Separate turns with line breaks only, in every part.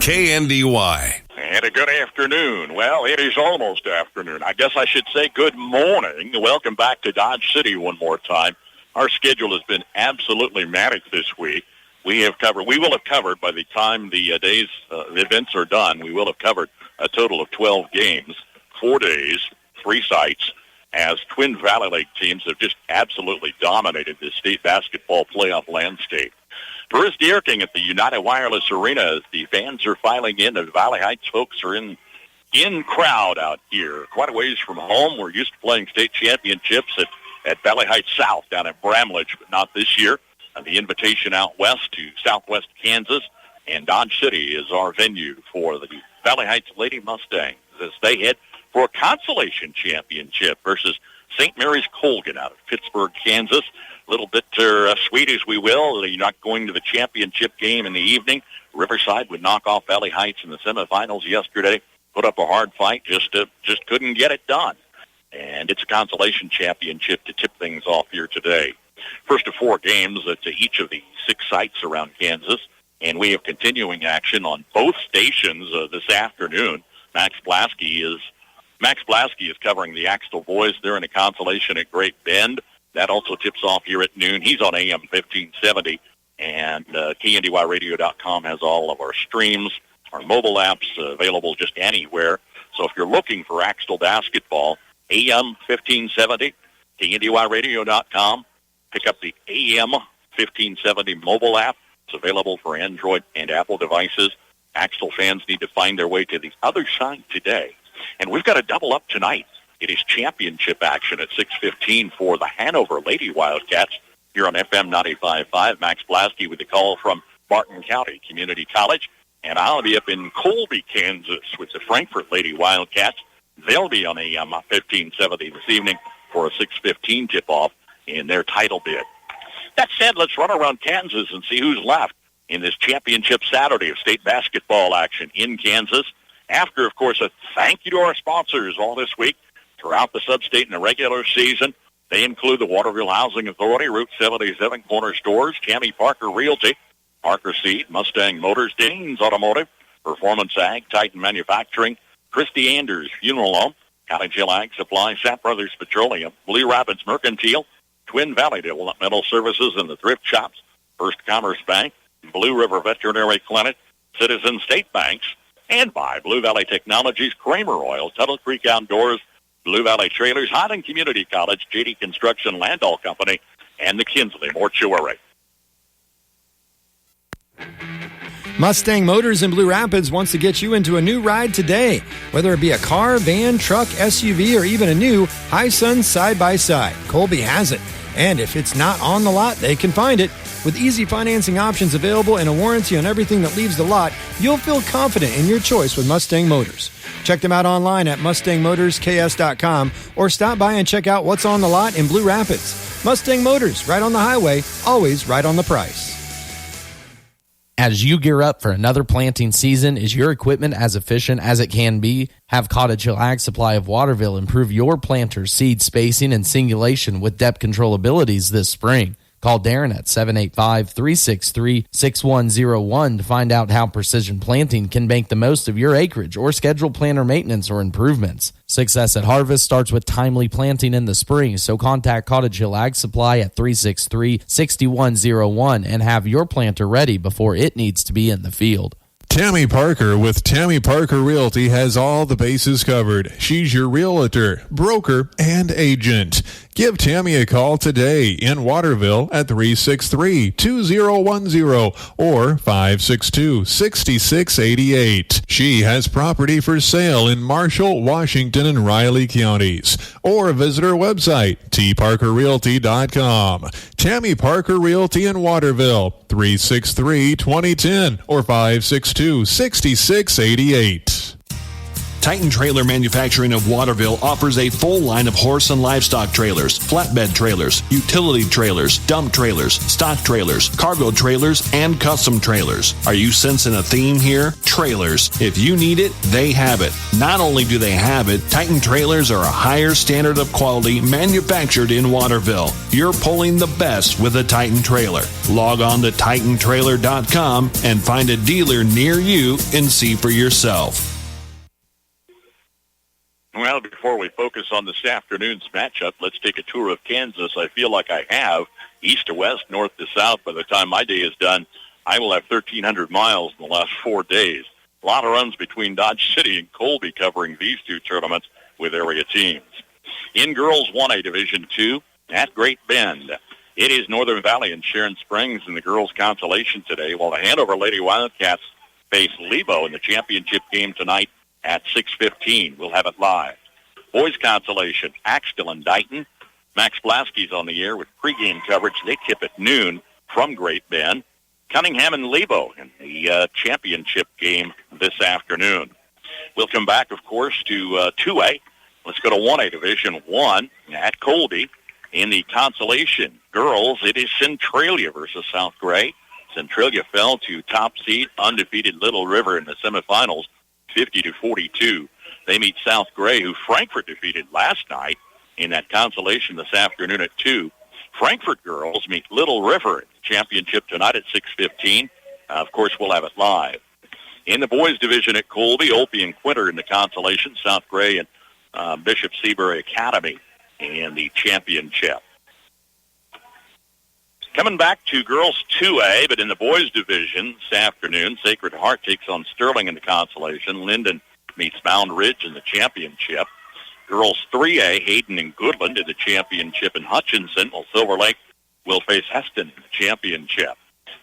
KNDY.
And a good afternoon. Well, it is almost afternoon. I guess I should say good morning. Welcome back to Dodge City one more time. Our schedule has been absolutely manic this week. We will have covered by the time the day's events are done, we will have covered a total of 12 games, 4 days, 3 sites, as Twin Valley Lake teams have just absolutely dominated the state basketball playoff landscape. Bruce Dierking at the United Wireless Arena as the fans are filing in. The Valley Heights folks are in crowd out here, quite a ways from home. We're used to playing state championships at Valley Heights South down at Bramlage, but not this year. The invitation out west to southwest Kansas, and Dodge City is our venue for the Valley Heights Lady Mustangs as they head for a Consolation Championship versus St. Mary's Colgan out of Pittsburgh, Kansas. A little bit sweet as we will. You're not going to the championship game in the evening. Riverside would knock off Valley Heights in the semifinals yesterday. Put up a hard fight, just couldn't get it done. And it's a Consolation Championship to tip things off here today. First of 4 games to each of the 6 sites around Kansas. And we have continuing action on both stations this afternoon. Max Blasky is covering the Axtell boys. They're in a Consolation at Great Bend. That also tips off here at noon. He's on AM 1570, and KNDYradio.com has all of our streams, our mobile apps available just anywhere. So if you're looking for Axtell basketball, AM 1570, KNDYradio.com, pick up the AM 1570 mobile app. It's available for Android and Apple devices. Axtell fans need to find their way to the other side today. And we've got a double up tonight. It is championship action at 6:15 for the Hanover Lady Wildcats here on FM 95.5. Max Blasky with the call from Martin County Community College. And I'll be up in Colby, Kansas with the Frankfort Lady Wildcats. They'll be on AM 1570 this evening for a 6:15 tip-off in their title bid. That said, let's run around Kansas and see who's left in this championship Saturday of state basketball action in Kansas. After, of course, a thank you to our sponsors all this week throughout the sub-state in the regular season. They include the Waterville Housing Authority, Route 77 Corner Stores, Tammy Parker Realty, Parker Seed, Mustang Motors, Danes Automotive, Performance Ag, Titan Manufacturing, Christy Anders Funeral Home, Cottage Hill Ag Supply, Sap Brothers Petroleum, Blue Rapids Mercantile, Twin Valley Developmental Services and the Thrift Shops, First Commerce Bank, Blue River Veterinary Clinic, Citizen State Banks, and by Blue Valley Technologies, Kramer Oil, Tuttle Creek Outdoors, Blue Valley Trailers, Highland Community College, JD Construction, Landall Company, and the Kinsley Mortuary.
Mustang Motors in Blue Rapids wants to get you into a new ride today. Whether it be a car, van, truck, SUV, or even a new Hisun side-by-side, Colby has it. And if it's not on the lot, they can find it. With easy financing options available and a warranty on everything that leaves the lot, you'll feel confident in your choice with Mustang Motors. Check them out online at MustangMotorsKS.com or stop by and check out what's on the lot in Blue Rapids. Mustang Motors, right on the highway, always right on the price.
As you gear up for another planting season, is your equipment as efficient as it can be? Have Cottage Hill Ag Supply of Waterville improve your planter seed spacing and singulation with depth control abilities this spring. Call Darren at 785-363-6101 to find out how precision planting can make the most of your acreage or schedule planter maintenance or improvements. Success at harvest starts with timely planting in the spring, so contact Cottage Hill Ag Supply at 363-6101 and have your planter ready before it needs to be in the field.
Tammy Parker with Tammy Parker Realty has all the bases covered. She's your realtor, broker, and agent. Give Tammy a call today in Waterville at 363-2010 or 562-6688. She has property for sale in Marshall, Washington, and Riley counties. Or visit her website, tparkerrealty.com. Tammy Parker Realty in Waterville, 363-2010 or 562-6688.
Titan Trailer Manufacturing of Waterville offers a full line of horse and livestock trailers, flatbed trailers, utility trailers, dump trailers, stock trailers, cargo trailers, and custom trailers. Are you sensing a theme here? Trailers. If you need it, they have it. Not only do they have it, Titan Trailers are a higher standard of quality manufactured in Waterville. You're pulling the best with a Titan Trailer. Log on to TitanTrailer.com and find a dealer near you and see for yourself.
Well, before we focus on this afternoon's matchup, let's take a tour of Kansas. I feel like I have, east to west, north to south. By the time my day is done, I will have 1,300 miles in the last 4 days. A lot of runs between Dodge City and Colby covering these two tournaments with area teams. In girls 1A Division II, at Great Bend, it is Northern Valley and Sharon Springs in the girls' Consolation today, while the Hanover Lady Wildcats face Lebo in the championship game tonight at 6:15. We'll have it live. Boys Consolation, Axtell and Dighton. Max Blasky's on the air with pregame coverage. They tip at noon from Great Bend. Cunningham and Lebo in the championship game this afternoon. We'll come back, of course, to 2A. Let's go to 1A Division I at Colby. In the Consolation girls, it is Centralia versus South Gray. Centralia fell to top seed, undefeated Little River in the semifinals, 50-42. They meet South Gray, who Frankfort defeated last night in that Consolation this afternoon at 2. Frankfort girls meet Little River in the championship tonight at 6:15. Of course, we'll have it live. In the boys division at Colby, Opie and Quinter in the Consolation, South Gray and Bishop Seabury Academy in the championship. Coming back to girls 2A, but in the boys division this afternoon, Sacred Heart takes on Sterling in the Consolation. Linden meets Mound Ridge in the championship. Girls 3A, Hayden and Goodland in the championship in Hutchinson, while Silver Lake will face Heston in the championship.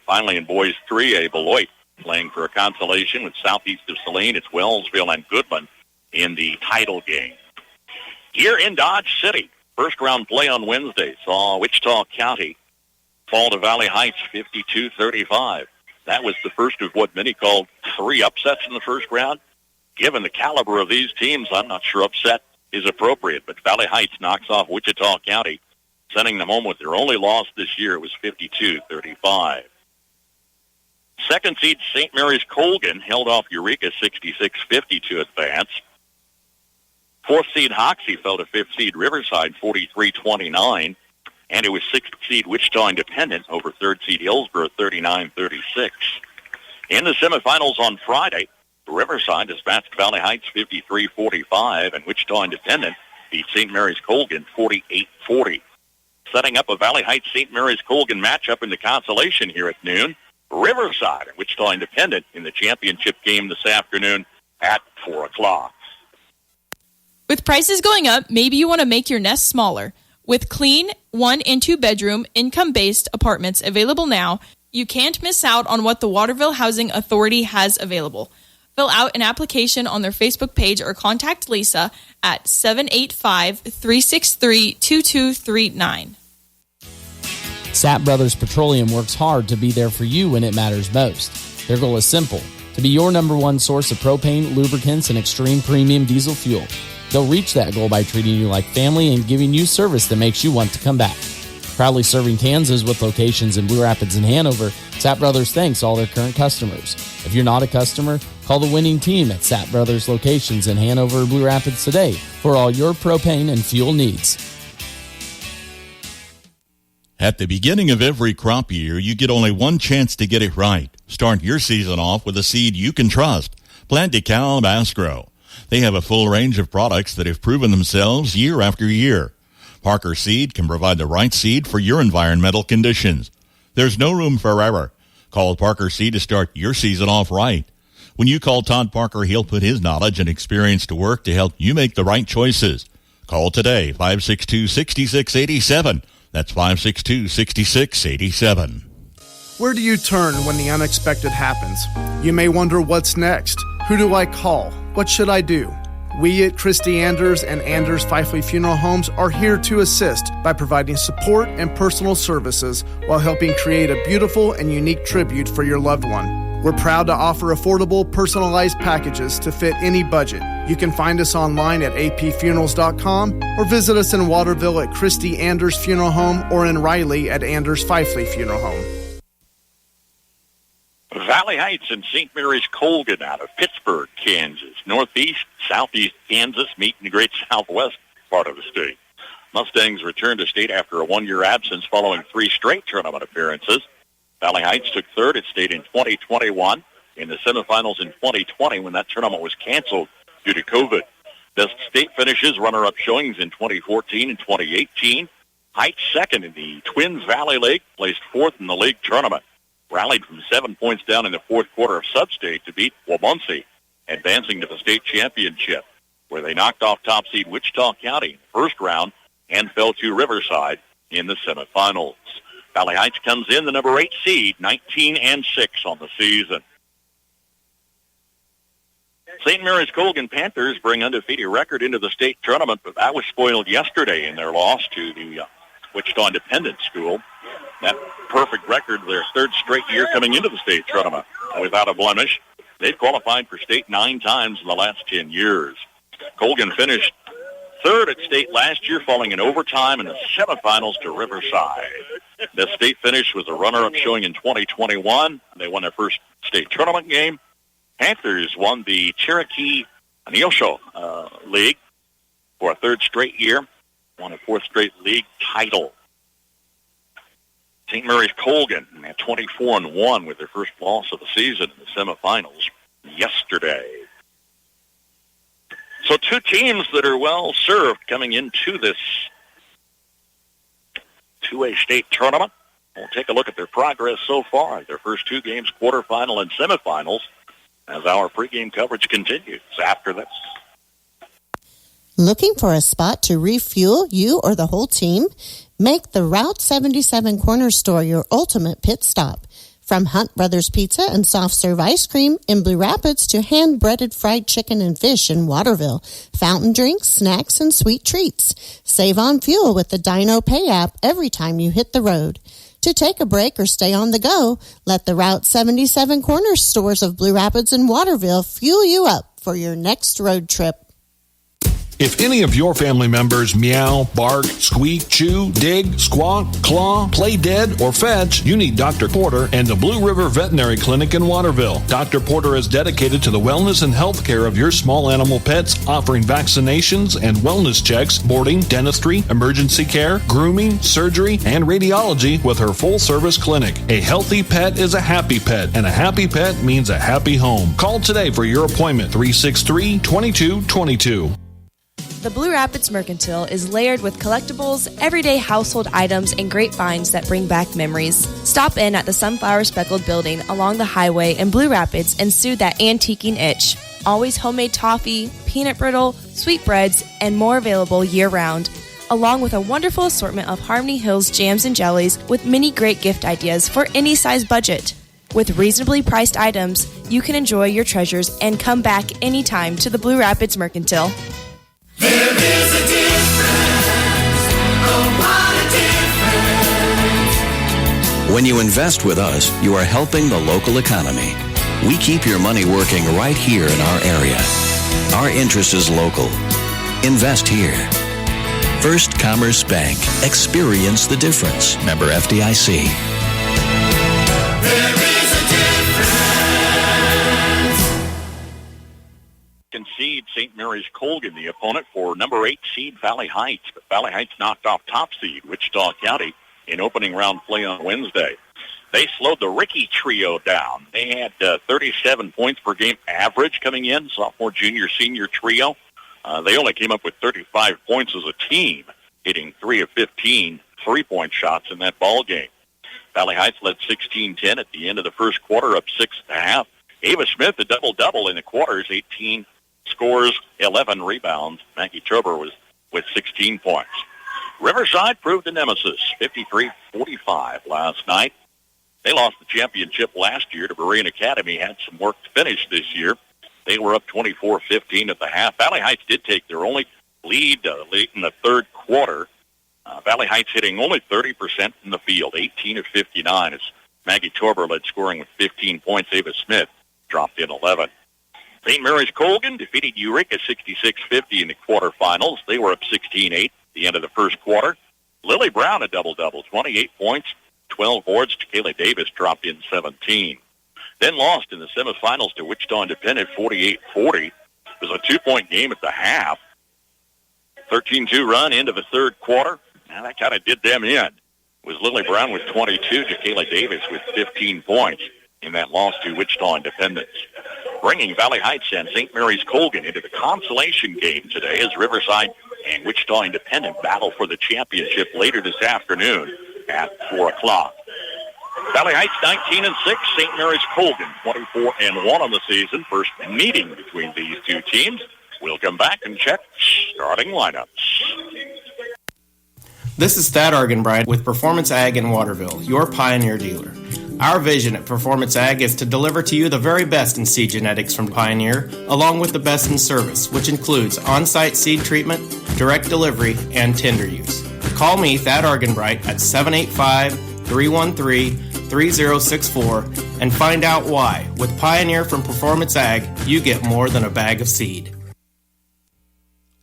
Finally, in boys 3A, Beloit playing for a Consolation with southeast of Saline. It's Wellsville and Goodland in the title game. Here in Dodge City, first round play on Wednesday saw Wichita County fall to Valley Heights 52-35. That was the first of what many called 3 upsets in the first round. Given the caliber of these teams, I'm not sure upset is appropriate, but Valley Heights knocks off Wichita County, sending them home with their only loss this year. It was 52-35. Second seed St. Mary's Colgan held off Eureka 66-50 to advance. Fourth seed Hoxie fell to fifth seed Riverside 43-29. And it was sixth seed Wichita Independent over third seed Hillsborough 39-36. In the semifinals on Friday, Riverside dispatched Valley Heights 53-45, and Wichita Independent beat St. Mary's Colgan 48-40. Setting up a Valley Heights St. Mary's Colgan matchup in the Consolation here at noon, Riverside and Wichita Independent in the championship game this afternoon at 4 o'clock.
With prices going up, maybe you want to make your nest smaller. With clean 1- and 2-bedroom, income-based apartments available now, you can't miss out on what the Waterville Housing Authority has available. Fill out an application on their Facebook page or contact Lisa at 785-363-2239.
Sapp Brothers Petroleum works hard to be there for you when it matters most. Their goal is simple, to be your number one source of propane, lubricants, and extreme premium diesel fuel. They'll reach that goal by treating you like family and giving you service that makes you want to come back. Proudly serving Kansas with locations in Blue Rapids and Hanover, Sapp Brothers thanks all their current customers. If you're not a customer, call the winning team at Sapp Brothers locations in Hanover or Blue Rapids today for all your propane and fuel needs.
At the beginning of every crop year, you get only one chance to get it right. Start your season off with a seed you can trust. Plant DeKalb Asgrow. They have a full range of products that have proven themselves year after year. Parker Seed can provide the right seed for your environmental conditions. There's no room for error. Call Parker Seed to start your season off right. When you call Todd Parker, he'll put his knowledge and experience to work to help you make the right choices. Call today, 562-6687. That's 562-6687.
Where do you turn when the unexpected happens? You may wonder what's next. Who do I call? What should I do? We at Christy Anders and Anders Fifely Funeral Homes are here to assist by providing support and personal services while helping create a beautiful and unique tribute for your loved one. We're proud to offer affordable, personalized packages to fit any budget. You can find us online at apfunerals.com or visit us in Waterville at Christy Anders Funeral Home or in Riley at Anders Fifley Funeral Home.
Valley Heights and St. Mary's Colgan out of Pittsburgh, Kansas. Northeast, southeast Kansas meet in the great southwest part of the state. Mustangs returned to state after a one-year absence following 3 straight tournament appearances. Valley Heights took third at state in 2021, in the semifinals in 2020 when that tournament was canceled due to COVID. Best state finishes, runner-up showings in 2014 and 2018. Heights second in the Twins Valley League, placed fourth in the league tournament. Rallied from 7 points down in the fourth quarter of sub-state to beat Wabunsee, advancing to the state championship, where they knocked off top seed Wichita County in the first round and fell to Riverside in the semifinals. Valley Heights comes in the number 8 seed, 19-6 on the season. St. Mary's Colgan Panthers bring undefeated record into the state tournament, but that was spoiled yesterday in their loss to the Wichita Independent School. That perfect record, their 3rd straight year coming into the state tournament without a blemish. They've qualified for state 9 times in the last 10 years. Colgan finished 3rd at state last year, falling in overtime in the semifinals to Riverside. The state finish was a runner-up showing in 2021. They won their first state tournament game. Panthers won the Cherokee Neosho League for a 3rd straight year, won a 4th straight league title. St. Mary's Colgan at 24-1 with their first loss of the season in the semifinals yesterday. So 2 teams that are well served coming into this 2A state tournament. We'll take a look at their progress so far. Their first 2 games, quarterfinal and semifinals, as our pregame coverage continues after this.
Looking for a spot to refuel you or the whole team? Make the Route 77 Corner Store your ultimate pit stop. From Hunt Brothers Pizza and soft serve ice cream in Blue Rapids to hand-breaded fried chicken and fish in Waterville, fountain drinks, snacks, and sweet treats. Save on fuel with the Dino Pay app every time you hit the road. To take a break or stay on the go, let the Route 77 Corner Stores of Blue Rapids and Waterville fuel you up for your next road trip.
If any of your family members meow, bark, squeak, chew, dig, squawk, claw, play dead, or fetch, you need Dr. Porter and the Blue River Veterinary Clinic in Waterville. Dr. Porter is dedicated to the wellness and health care of your small animal pets, offering vaccinations and wellness checks, boarding, dentistry, emergency care, grooming, surgery, and radiology with her full-service clinic. A healthy pet is a happy pet, and a happy pet means a happy home. Call today for your appointment, 363-2222.
The Blue Rapids Mercantile is layered with collectibles, everyday household items, and great finds that bring back memories. Stop in at the Sunflower Speckled Building along the highway in Blue Rapids and soothe that antiquing itch. Always homemade toffee, peanut brittle, sweetbreads, and more available year-round, along with a wonderful assortment of Harmony Hills jams and jellies with many great gift ideas for any size budget. With reasonably priced items, you can enjoy your treasures and come back anytime to the Blue Rapids Mercantile.
There is a difference. Oh, what a difference.
When you invest with us, you are helping the local economy. We keep your money working right here in our area. Our interest is local. Invest here. First Commerce Bank. Experience the difference. Member FDIC.
There is a difference.
Concede St. Mary's Colgan, the opponent for number 8 seed Valley Heights. But Valley Heights knocked off top seed Wichita County in opening round play on Wednesday. They slowed the Ricky trio down. They had 37 points per game average coming in, sophomore, junior, senior trio. They only came up with 35 points as a team, hitting 3 of 15 three-point shots in that ball game. Valley Heights led 16-10 at the end of the first quarter, up 6.5. Ava Smith, a double-double in the quarters, 18 scores, 11 rebounds. Maggie Trober was with 16 points. Riverside proved a nemesis, 53-45 last night. They lost the championship last year to Berean Academy, had some work to finish this year. They were up 24-15 at the half. Valley Heights did take their only lead late in the third quarter. Valley Heights hitting only 30% from the field, 18 of 59. As Maggie Torber led scoring with 15 points. Ava Smith dropped in 11. St. Mary's Colgan defeated Eureka 66-50 in the quarterfinals. They were up 16-8 at the end of the first quarter. Lily Brown a double-double, 28 points, 12 boards. Jacayla Davis dropped in 17. Then lost in the semifinals to Wichita Independent 48-40. It was a 2-point game at the half. 13-2 run into the third quarter. Now that kind of did them in. It was Lily Brown with 22, Jacayla Davis with 15 points in that loss to Wichita Independence. Bringing Valley Heights and St. Mary's Colgan into the consolation game today as Riverside and Wichita Independent battle for the championship later this afternoon at 4 o'clock. Valley Heights 19-6, St. Mary's Colgan 24-1 on the season. First meeting between these two teams. We'll come back and check starting lineups.
This is Thad Argenbright with Performance Ag in Waterville, your Pioneer dealer. Our vision at Performance Ag is to deliver to you the very best in seed genetics from Pioneer, along with the best in service, which includes on-site seed treatment, direct delivery, and tender use. Call me, Thad Argenbright, at 785-313-3064 and find out why. With Pioneer from Performance Ag, you get more than a bag of seed.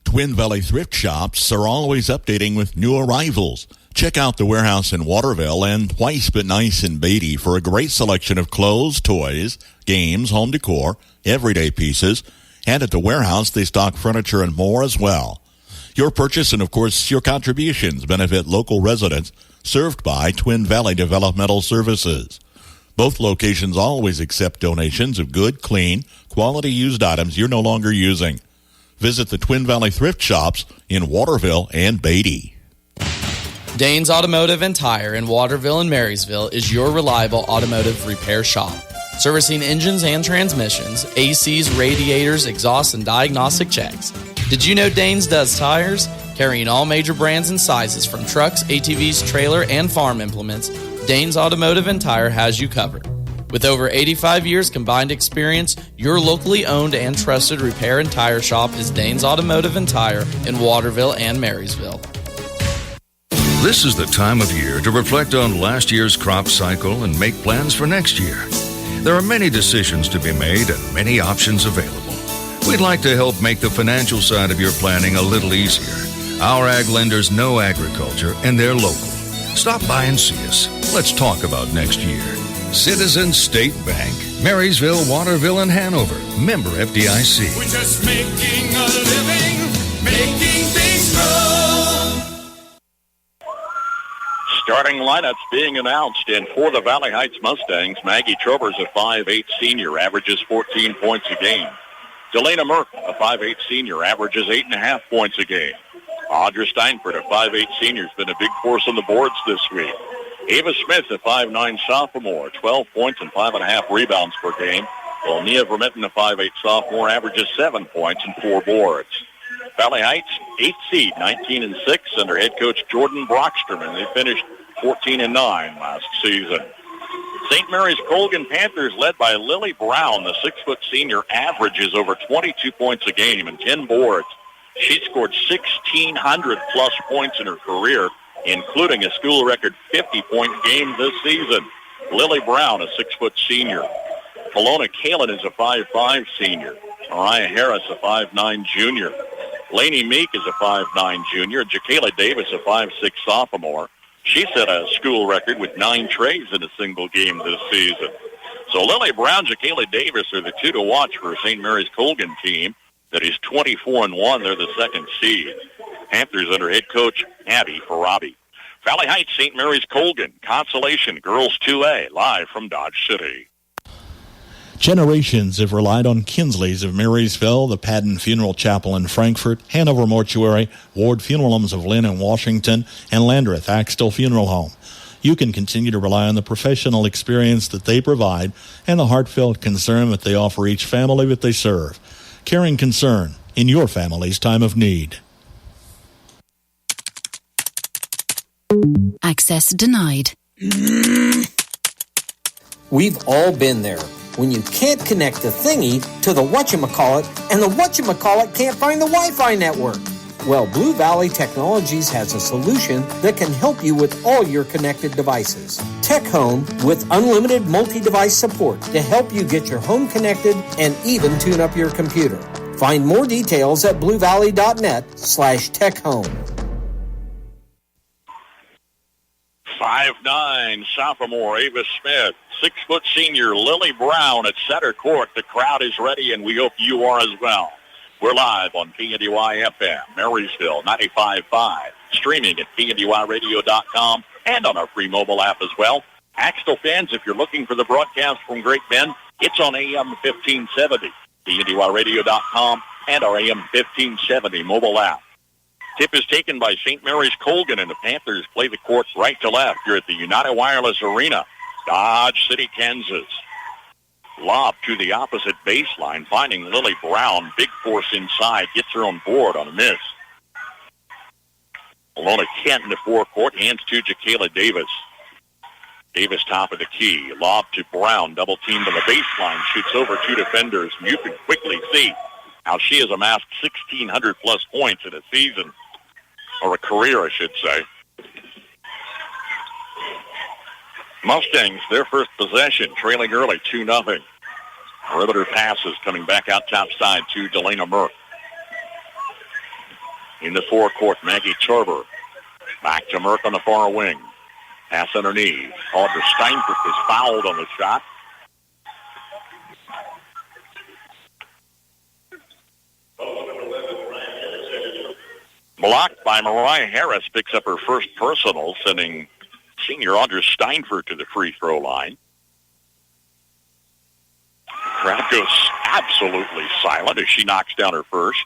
Twin Valley Thrift Shops are always updating with new arrivals. Check out the warehouse in Waterville and Twice But Nice in Beatty for a great selection of clothes, toys, games, home decor, everyday pieces, and at the warehouse they stock furniture and more as well. Your purchase and, of course, your contributions benefit local residents served by Twin Valley Developmental Services. Both locations always accept donations of good, clean, quality used items you're no longer using. Visit the Twin Valley Thrift Shops in Waterville and Beatty.
Danes Automotive and Tire in Waterville and Marysville is your reliable automotive repair shop. Servicing engines and transmissions, ACs, radiators, exhausts, and diagnostic checks. Did you know Danes does tires? Carrying all major brands and sizes from trucks, ATVs, trailer, and farm implements, Danes Automotive and Tire has you covered. With over 85 years combined experience, your locally owned and trusted repair and tire shop is Danes Automotive and Tire in Waterville and Marysville.
This is the time of year to reflect on last year's crop cycle and make plans for next year. There are many decisions to be made and many options available. We'd like to help make the financial side of your planning a little easier. Our ag lenders know agriculture and they're local. Stop by and see us. Let's talk about next year. Citizens State Bank, Marysville, Waterville, and Hanover. Member FDIC.
We're just making a living, making things grow.
Starting lineups being announced, and for the Valley Heights Mustangs, Maggie Trober's a 5'8 senior, averages 14 points a game. Delana Merck, a 5'8 senior, averages 8.5 points a game. Audra Steinford, a 5'8 senior, has been a big force on the boards this week. Ava Smith, a 5'9 sophomore, 12 points and 5.5 rebounds per game. While Nia Vermitten, a 5'8 sophomore, averages 7 points and 4 boards. Valley Heights, 8th seed, 19-6, under head coach Jordan Brockstrom, and they finished 14-9 last season. St. Mary's Colgan Panthers, led by Lily Brown, the 6-foot senior, averages over 22 points a game and 10 boards. She scored 1,600-plus points in her career, including a school record 50-point game this season. Lily Brown, a 6-foot senior. Kelowna Kalin is a 5'5 senior. Mariah Harris, a 5'9 junior. Lainey Meek is a 5'9 junior. Jacayla Davis, a 5'6 sophomore. She set a school record with 9 trays in a single game this season. So Lily Brown, Jacayla Davis are the two to watch for a St. Mary's Colgan team that is 24-1. They're the second seed. Panthers under head coach Abby Farabi. Valley Heights, St. Mary's Colgan, Consolation, Girls 2A, live from Dodge City.
Generations have relied on Kinsley's of Marysville, the Padden Funeral Chapel in Frankfort, Hanover Mortuary, Ward Funeral Homes of Lynn and Washington, and Landreth Axtell Funeral Home. You can continue to rely on the professional experience that they provide and the heartfelt concern that they offer each family that they serve. Caring concern in your family's time of need.
Access denied.
We've all been there. When you can't connect the thingy to the whatchamacallit, and the whatchamacallit can't find the Wi-Fi network. Well, Blue Valley Technologies has a solution that can help you with all your connected devices. Tech Home with unlimited multi-device support to help you get your home connected and even tune up your computer. Find more details at bluevalley.net/techhome.
5'9", sophomore Ava Smith, 6-foot senior Lily Brown at center court. The crowd is ready, and we hope you are as well. We're live on KNDY FM, Marysville 95.5, streaming at KNDYradio.com and on our free mobile app as well. Axtell fans, if you're looking for the broadcast from Great Bend, it's on AM 1570, KNDYradio.com and our AM 1570 mobile app. Tip is taken by St. Mary's Colgan, and the Panthers play the court right to left here at the United Wireless Arena, Dodge City, Kansas. Lob to the opposite baseline, finding Lily Brown. Big force inside, gets her on board on a miss. Alona Kent in the forecourt, hands to Jacayla Davis. Davis top of the key, lob to Brown, double teamed on the baseline, shoots over two defenders. And you can quickly see how she has amassed 1,600-plus points in a season, or a career, I should say. Mustangs, their first possession, trailing early, 2-0. Perimeter passes coming back out top side to Delana Merck. In the forecourt, Maggie Torber. Back to Merck on the far wing. Pass underneath. Audra Steinfurt is fouled on the shot. Blocked by Mariah Harris, picks up her first personal, sending senior Audra Steinfurt to the free throw line. Crowd goes absolutely silent as she knocks down her first.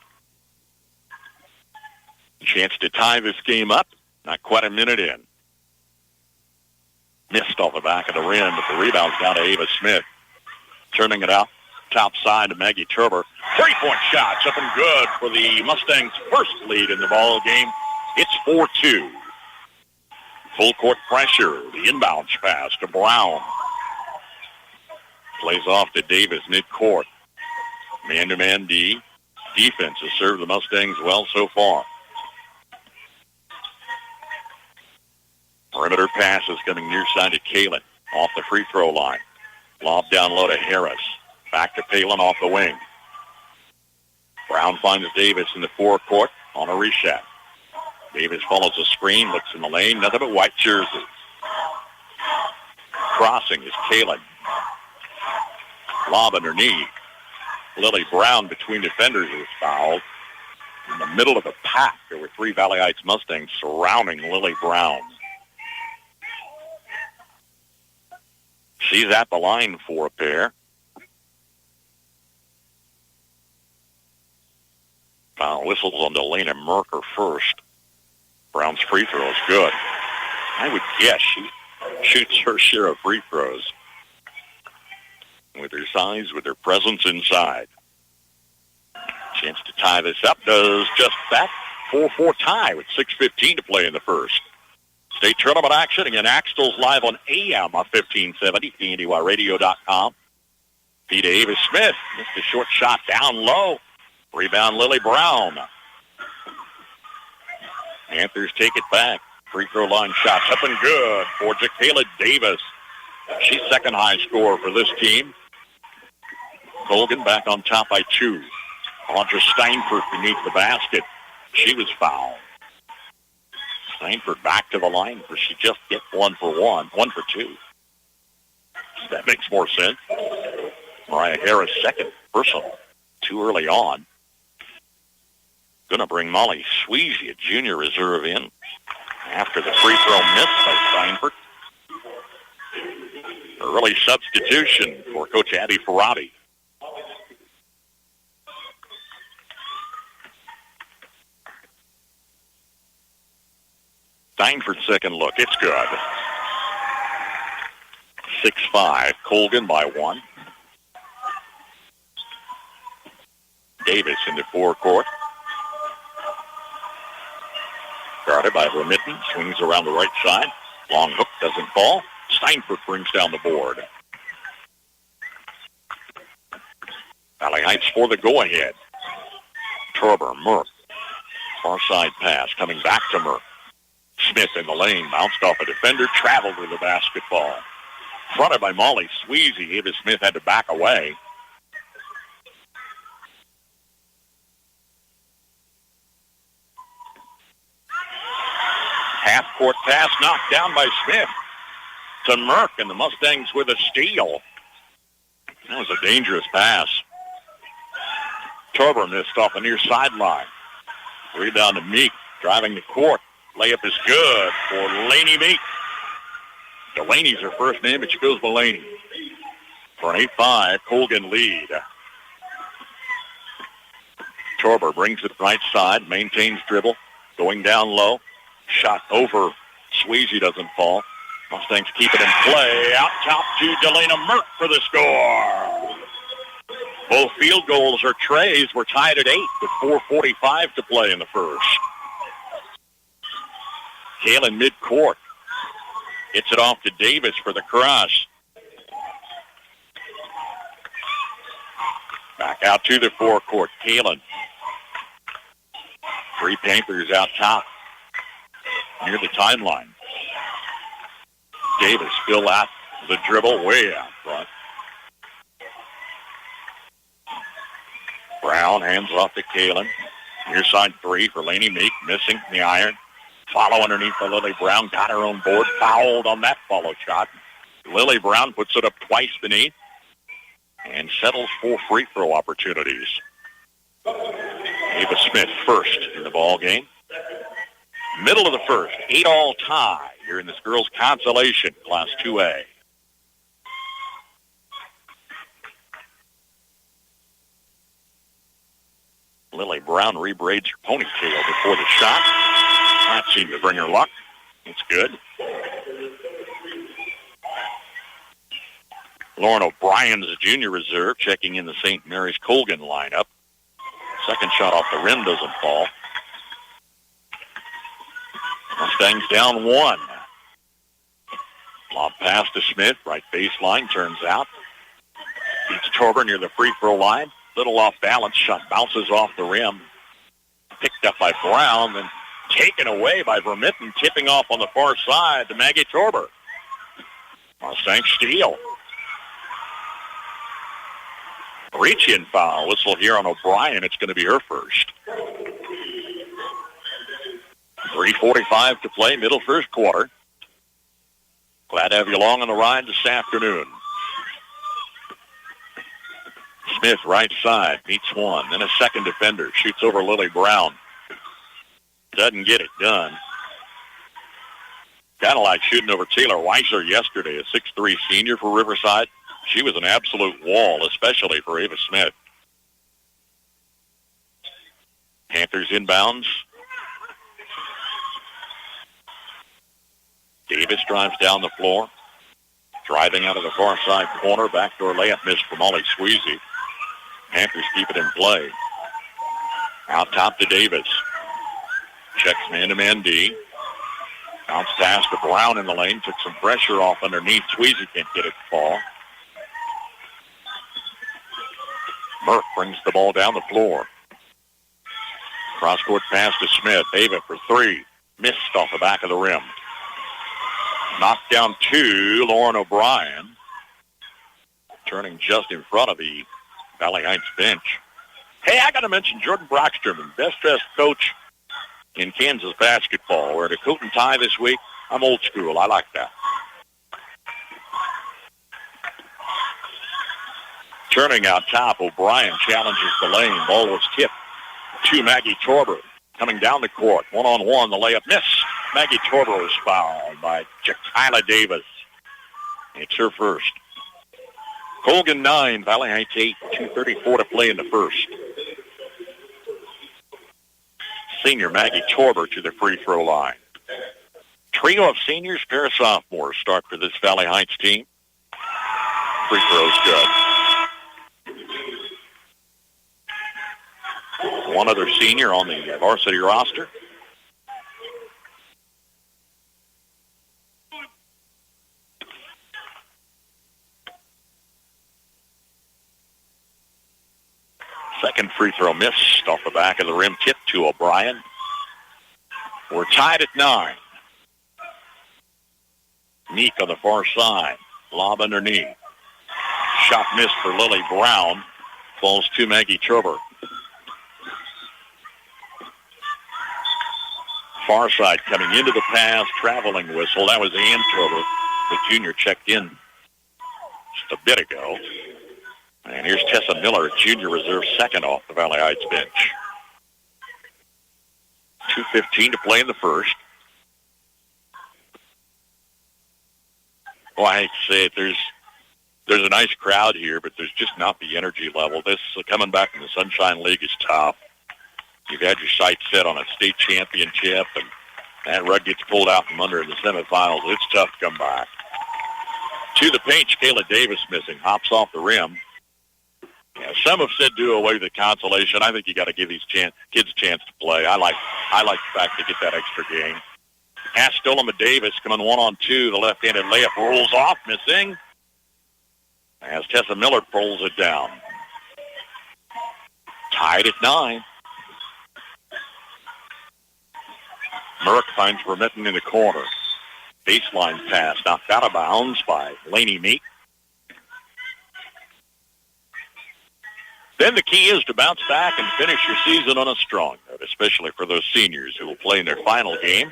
Chance to tie this game up. Not quite a minute in. Missed off the back of the rim, but the rebound's down to Ava Smith. Turning it out top side to Maggie Turber. 3-point shots up and good for the Mustangs' first lead in the ball game. It's 4-2. Full court pressure. The inbounds pass to Brown. Plays off to Davis mid-court. Man-to-man D. Defense has served the Mustangs well so far. Perimeter pass is coming near side to Kalen. Off the free throw line. Lob down low to Harris. Back to Palin off the wing. Brown finds Davis in the forecourt on a reset. Davis follows the screen, looks in the lane, nothing but white jerseys. Crossing is Kalen. Lob underneath. Lily Brown between defenders is fouled. In the middle of the pack, there were three Valley Heights Mustangs surrounding Lily Brown. She's at the line for a pair. Foul whistles on Delana Merker first. Brown's free throw is good. I would guess she shoots her share of free throws. With her size, with her presence inside. Chance to tie this up, does just that. 4-4 tie with 6:15 to play in the first. State tournament action. Again, Axtell's live on AM 1570, KNDYradio.com. Feed to Ava Smith. Missed a short shot down low. Rebound Lily Brown. Panthers take it back. Free throw line shots up and good for Jacayla Davis. She's second high scorer for this team. Colgan back on top by 2. Audra Steinfurt beneath the basket. She was fouled. Steinfurt back to the line for she just gets 1 for 1, 1 for 2. That makes more sense. Mariah Harris second personal. Too early on. Going to bring Molly Sweezy, a junior reserve, in after the free throw missed by Steinfurt. Early substitution for Coach Abby Ferrati. Steinford's second look. It's good. 6-5. Colgan by 1. Davis in the forecourt. Guarded by Vermitten. Swings around the right side. Long hook doesn't fall. Steinfurt brings down the board. Valley Heights for the go-ahead. Torber, Merck. Far side pass coming back to Merck. Smith in the lane, bounced off a defender, traveled with the basketball. Fronted by Molly Sweezy. Ava Smith had to back away. Half-court pass knocked down by Smith to Merck, and the Mustangs with a steal. That was a dangerous pass. Torber missed off the near sideline. Rebound to Meek, driving the court. Layup is good for Laney Meek. Delaney's her first name, but she goes Delaney. For an 8-5 Colgan lead. Torber brings it right side, maintains dribble, going down low. Shot over. Sweezy doesn't fall. Mustangs keep it in play. Out top to Delana Merck for the score. Both field goals are Trey's. We're tied at 8 with 4:45 to play in the first. Kalen mid-court. Gets it off to Davis for the cross. Back out to the forecourt. Kalen. 3 Panthers out top. Near the timeline. Davis still out the dribble, way out front. Brown hands off to Kalen. Near side 3 for Laney Meek, missing the iron. Follow underneath for Lily Brown, got her own board, fouled on that follow shot. Lily Brown puts it up twice beneath and settles for free throw opportunities. Ava Smith first in the ball game. Middle of the first, 8-all tie here in this girls' Consolation, Class 2A. Lily Brown rebraids her ponytail before the shot. That seemed to bring her luck. It's good. Lauren O'Brien's a junior reserve, checking in the St. Mary's Colgan lineup. Second shot off the rim doesn't fall. Mustangs down 1. Lob pass to Smith, right baseline, turns out. Beats Torber near the free throw line. Little off balance, shot bounces off the rim. Picked up by Brown, then taken away by Vermitten, tipping off on the far side to Maggie Torber. Mustang steal. Reach-in foul. Whistle here on O'Brien. It's going to be her first. 3:45 to play, middle first quarter. Glad to have you along on the ride this afternoon. Smith, right side, meets one. Then a second defender, shoots over Lily Brown. Doesn't get it done. Kind of like shooting over Taylor Weiser yesterday, a 6'3 senior for Riverside. She was an absolute wall, especially for Ava Smith. Panthers inbounds. Davis drives down the floor. Driving out of the far side corner. Backdoor layup missed from Molly Sweezy. Panthers keep it in play. Out top to Davis. Checks man-to-man D. Bounce pass to Brown in the lane. Took some pressure off underneath. Sweezy can't get it to fall. Merck brings the ball down the floor. Cross-court pass to Smith. Ava for 3. Missed off the back of the rim. Knocked down 2, Lauren O'Brien. Turning just in front of the Valley Heights bench. Hey, I got to mention Jordan Brockstrom, best-dressed coach in Kansas basketball. We're at a coat and tie this week. I'm old school. I like that. Turning out top, O'Brien challenges the lane. Ball was tipped to Maggie Torber. Coming down the court, one-on-one, the layup miss. Maggie Torber was fouled by Jakyla Davis. It's her first. Colgan 9, Valley Heights 8, 2:34 to play in the first. Senior Maggie Torber to the free throw line. Trio of seniors, pair of sophomores start for this Valley Heights team. Free throw's good. One other senior on the varsity roster. Second free throw missed off the back of the rim, tip to O'Brien. We're tied at 9. Meek on the far side. Lob underneath. Shot missed for Lily Brown. Falls to Maggie Trober. Far side coming into the pass. Traveling whistle. That was Ann Trober. The junior checked in just a bit ago. And here's Tessa Miller, junior reserve second off the Valley Heights bench. 2:15 to play in the first. Well, I hate to say it, there's a nice crowd here, but there's just not the energy level. This coming back from the Sunshine League is tough. You've had your sights set on a state championship, and that rug gets pulled out from under in the semifinals. It's tough to come back. To the paint, Kayla Davis missing. Hops off the rim. Yeah, some have said do away with the consolation. I think you got to give these kids a chance to play. I like the fact they get that extra game. Pass stolen to Davis, coming 1-on-2. The left-handed layup rolls off, missing. As Tessa Miller pulls it down. Tied at 9. Merck finds Vermitten in the corner. Baseline pass knocked out of bounds by Laney Meek. Then the key is to bounce back and finish your season on a strong note, especially for those seniors who will play in their final game.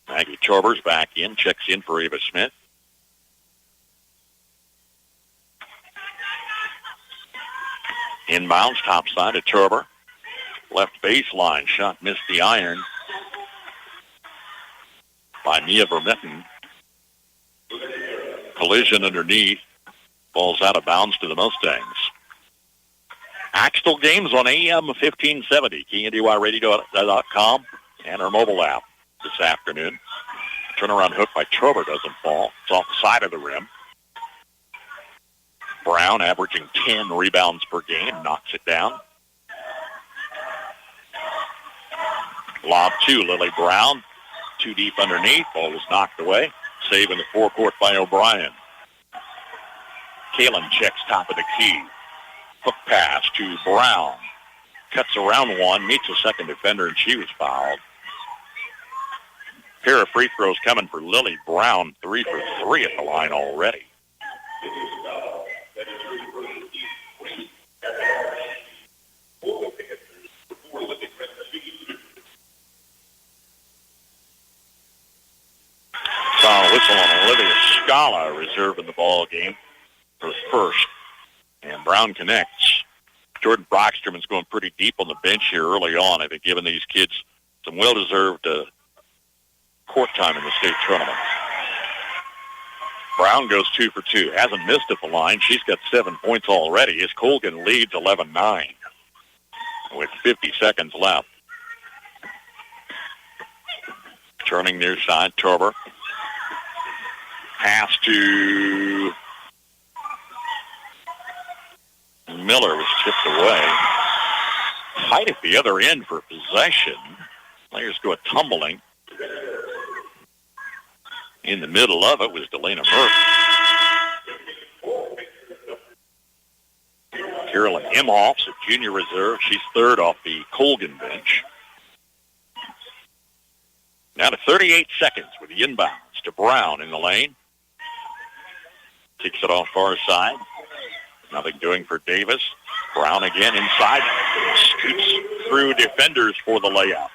Maggie Torber's back in, checks in for Ava Smith. Inbounds, top side to Torber. Left baseline, shot missed the iron by Mia Vermitten. Collision underneath. Ball's out of bounds to the Mustangs. Axtell games on AM 1570, KNDYradio.com, and our mobile app this afternoon. Turnaround hook by Trober doesn't fall. It's off the side of the rim. Brown averaging 10 rebounds per game, knocks it down. Lob to Lily Brown. Too deep underneath. Ball was knocked away. Save in the forecourt by O'Brien. Kalen checks top of the key. Hook pass to Brown. Cuts around one, meets a second defender, and she was fouled. Pair of free throws coming for Lily Brown. 3 for 3 at the line already. Foul whistle on Olivia Scala, reserve in the ball game for first. And Brown connects. Jordan Brockstrom is going pretty deep on the bench here early on. I think giving these kids some well-deserved court time in the state tournament. Brown goes 2 for 2. Hasn't missed at the line. She's got 7 points already as Colgan leads 11-9 with 50 seconds left. Turning near side, Torber. Pass to Miller was tipped away. Tight at the other end for possession. Players go tumbling. In the middle of it was Delana Murphy. Carolyn Imhoff's a junior reserve. She's third off the Colgan bench. Now to 38 seconds with the inbounds to Brown in the lane. Kicks it off far side. Nothing doing for Davis. Brown again inside. Scoots through defenders for the layup.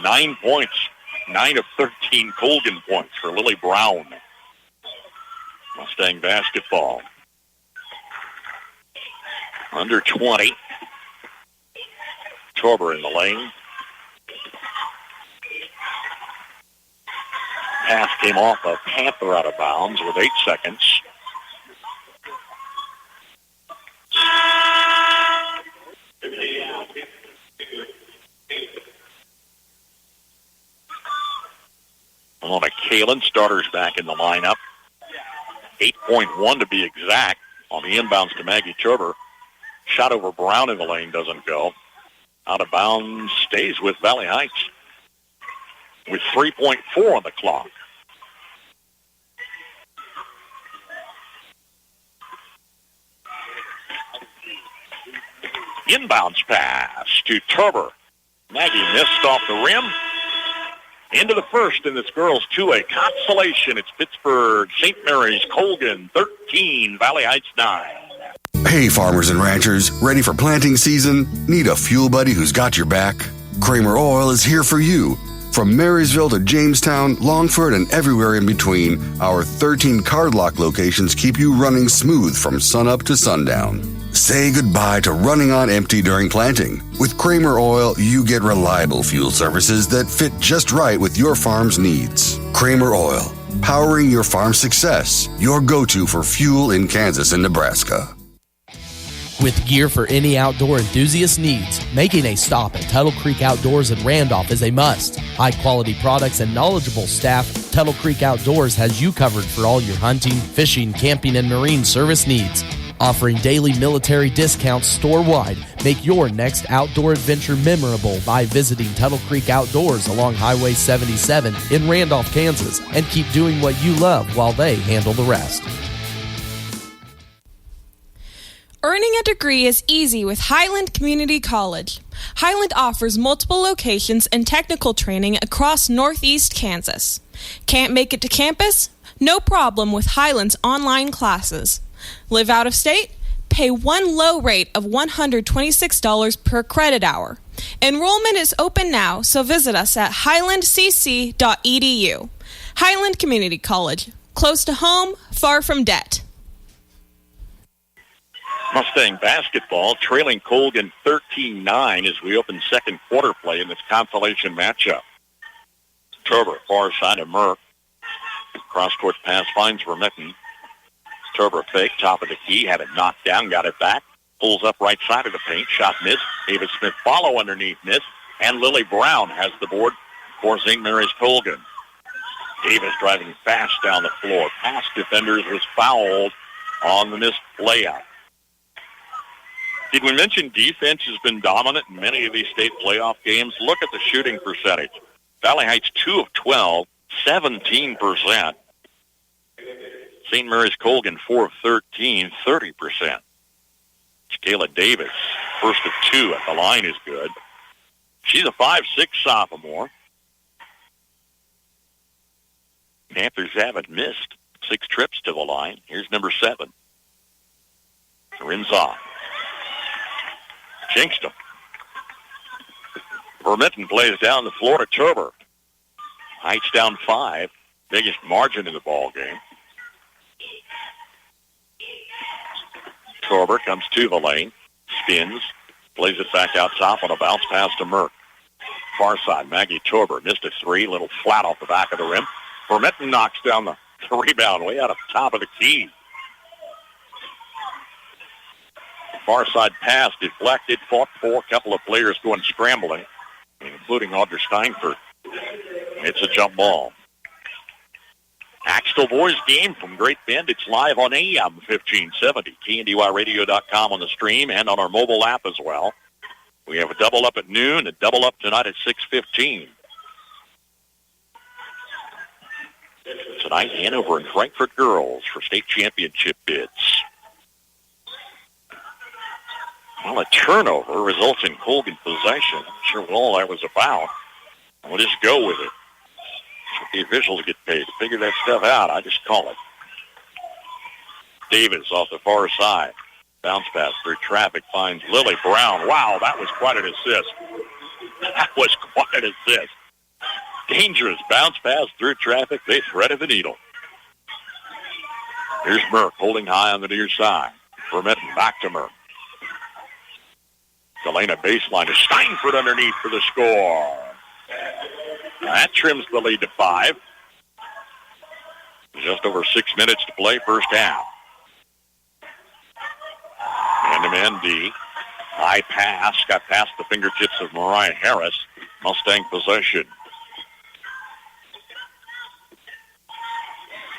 9 points. 9 of 13 Colgan points for Lily Brown. Mustang basketball. Under 20. Torber in the lane. Pass came off a Panther out of bounds with 8 seconds. On a Kalen, starters back in the lineup. 8.1 to be exact on the inbounds to Maggie Torber. Shot over Brown in the lane doesn't go. Out of bounds stays with Valley Heights with 3.4 on the clock. Inbounds pass to Torber. Maggie missed off the rim. Into the first in this girls 2A. Consolation. It's Pittsburgh, St. Mary's, Colgan 13, Valley Heights 9.
Hey, farmers and ranchers, ready for planting season? Need a fuel buddy who's got your back? Kramer Oil is here for you. From Marysville to Jamestown, Longford, and everywhere in between, our 13 card lock locations keep you running smooth from sunup to sundown. Say goodbye to running on empty during planting. With Kramer Oil, you get reliable fuel services that fit just right with your farm's needs. Kramer Oil, powering your farm's success. Your go-to for fuel in Kansas and Nebraska.
With gear for any outdoor enthusiast needs, making a stop at Tuttle Creek Outdoors in Randolph is a must. High-quality products and knowledgeable staff, Tuttle Creek Outdoors has you covered for all your hunting, fishing, camping, and marine service needs. Offering daily military discounts store-wide, make your next outdoor adventure memorable by visiting Tuttle Creek Outdoors along Highway 77 in Randolph, Kansas, and keep doing what you love while they handle the rest.
Earning a degree is easy with Highland Community College. Highland offers multiple locations and technical training across Northeast Kansas. Can't make it to campus? No problem with Highland's online classes. Live out of state? Pay one low rate of $126 per credit hour. Enrollment is open now, so visit us at highlandcc.edu. Highland Community College. Close to home, far from debt.
Mustang basketball trailing Colgan 13-9 as we open second quarter play in this consolation matchup. Turber, far side of Merck. Cross-court pass finds Vermitten. Turber fake, top of the key, had it knocked down, got it back. Pulls up right side of the paint, shot missed. David Smith follow underneath miss. And Lily Brown has the board for St. Mary's Colgan. Davis driving fast down the floor. Past defenders was fouled on the missed layup. Did we mention defense has been dominant in many of these state playoff games? Look at the shooting percentage. Valley Heights 2 of 12, 17%. St. Mary's Colgan 4 of 13, 30%. Kayla Davis, first of 2 at the line is good. She's a 5'6" sophomore. Panthers haven't missed 6 trips to the line. Here's number 7. Rinzoff. Jinxed him. Vermitten plays down the floor to Turber. Heights down 5. Biggest margin in the ball game. Turber comes to the lane. Spins. Plays it back out top on a bounce pass to Merck. Far side, Maggie Turber missed a 3. Little flat off the back of the rim. Vermitten knocks down the rebound way out of the top of the key. Far side pass deflected, fought for. A couple of players going scrambling, including Audra Steinford. It's a jump ball. Axtell Boys game from Great Bend. It's live on AM 1570, KNDYradio.com on the stream and on our mobile app as well. We have a double up at noon, a double up tonight at 6:15. Tonight, Hanover and Frankfurt girls for state championship bids. Well, a turnover results in Colgan possession. I'm sure what all that was about. We'll just go with it. The officials get paid to figure that stuff out. I just call it. Davis off the far side. Bounce pass through traffic finds Lily Brown. Wow, that was quite an assist. That was quite an assist. Dangerous bounce pass through traffic. They threaded the needle. Here's Merck holding high on the near side. Vermitten back to Merck. Delana baseline to Steinford underneath for the score. That trims the lead to 5. Just over 6 minutes to play first half. Man-to-man D. High pass. Got past the fingertips of Mariah Harris. Mustang possession.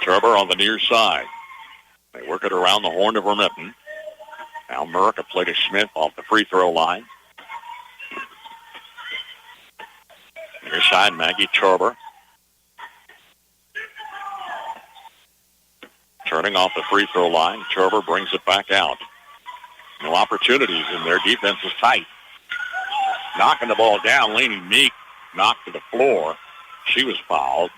Turber on the near side. They work it around the horn of Vermitten. Now Merck, a play to Smith off the free throw line. Near side, Maggie Turber. Turning off the free throw line. Turber brings it back out. No opportunities in there. Defense is tight. knocking the ball down. Laney Meek knocked to the floor. She was fouled.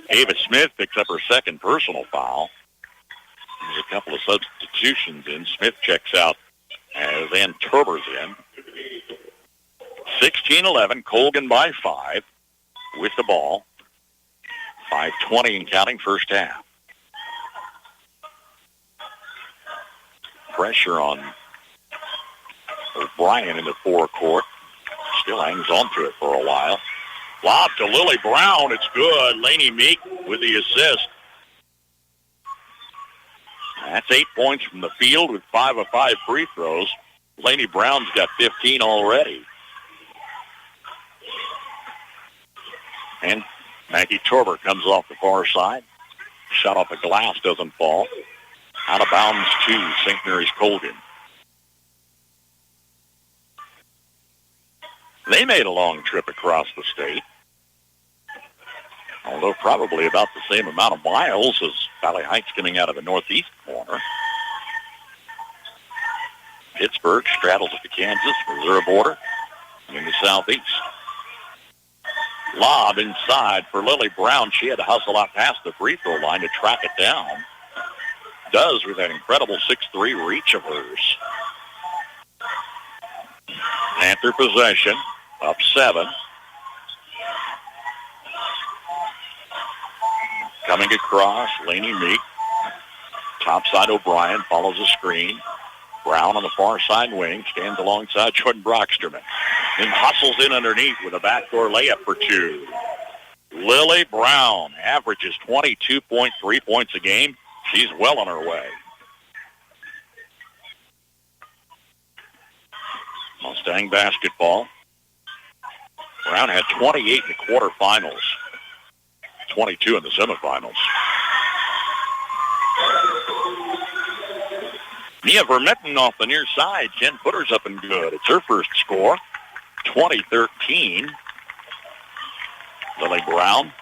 Ava Smith picks up her second personal foul. There's a couple of substitutions in. Smith checks out as Ann Turber's in. 16-11, Colgan by 5 with the ball. 5:20 and counting, first half. Pressure on O'Brien in the forecourt. Still hangs on to it for a while. Lob to Lily Brown. It's good. Laney Meek with the assist. That's 8 points from the field with 5 of 5 free throws. Laney Brown's got 15 already. And Maggie Torber comes off the far side. Shot off the glass, doesn't fall. Out of bounds to St. Mary's Colgan. They made a long trip across the state, although probably about the same amount of miles as Valley Heights coming out of the northeast corner. Pittsburgh straddles the Kansas-Missouri border in the southeast. Lob inside for Lily Brown. She had to hustle out past the free throw line to track it down. Does with that incredible 6'3" reach of hers. Panther possession, up 7. Coming across, Laney Meek. Topside O'Brien follows the screen. Brown on the far side wing stands alongside Jordan Brocksterman. Then hustles in underneath with a backdoor layup for 2. Lily Brown averages 22.3 points a game. She's well on her way. Mustang basketball. Brown had 28 in the quarterfinals, 22 in the semifinals. Nia Vermetten off the near side. 10 footers up and good. It's her first score. 20-13. Lily Brown.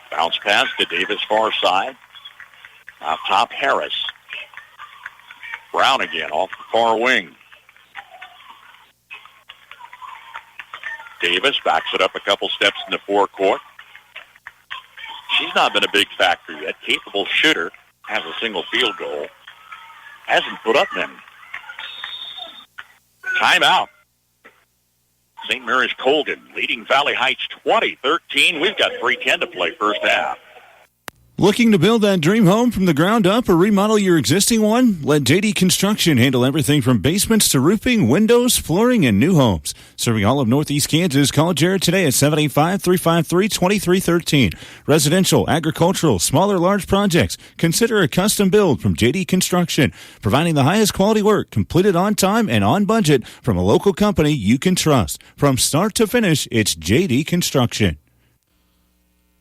Bounce pass to Davis far side. Off top, Harris. Brown again off the far wing. Davis backs it up a couple steps in the forecourt. She's not been a big factor yet. Capable shooter. Has a single field goal. Hasn't put up many. Timeout. St. Mary's Colgan leading Valley Heights 20-13. We've got 3:10 to play first half.
Looking to build that dream home from the ground up or remodel your existing one? Let JD Construction handle everything from basements to roofing, windows, flooring, and new homes. Serving all of Northeast Kansas, call Jared today at 785-353-2313. Residential, agricultural, small or large projects. Consider a custom build from JD Construction. Providing the highest quality work, completed on time and on budget from a local company you can trust. From start to finish, it's JD Construction.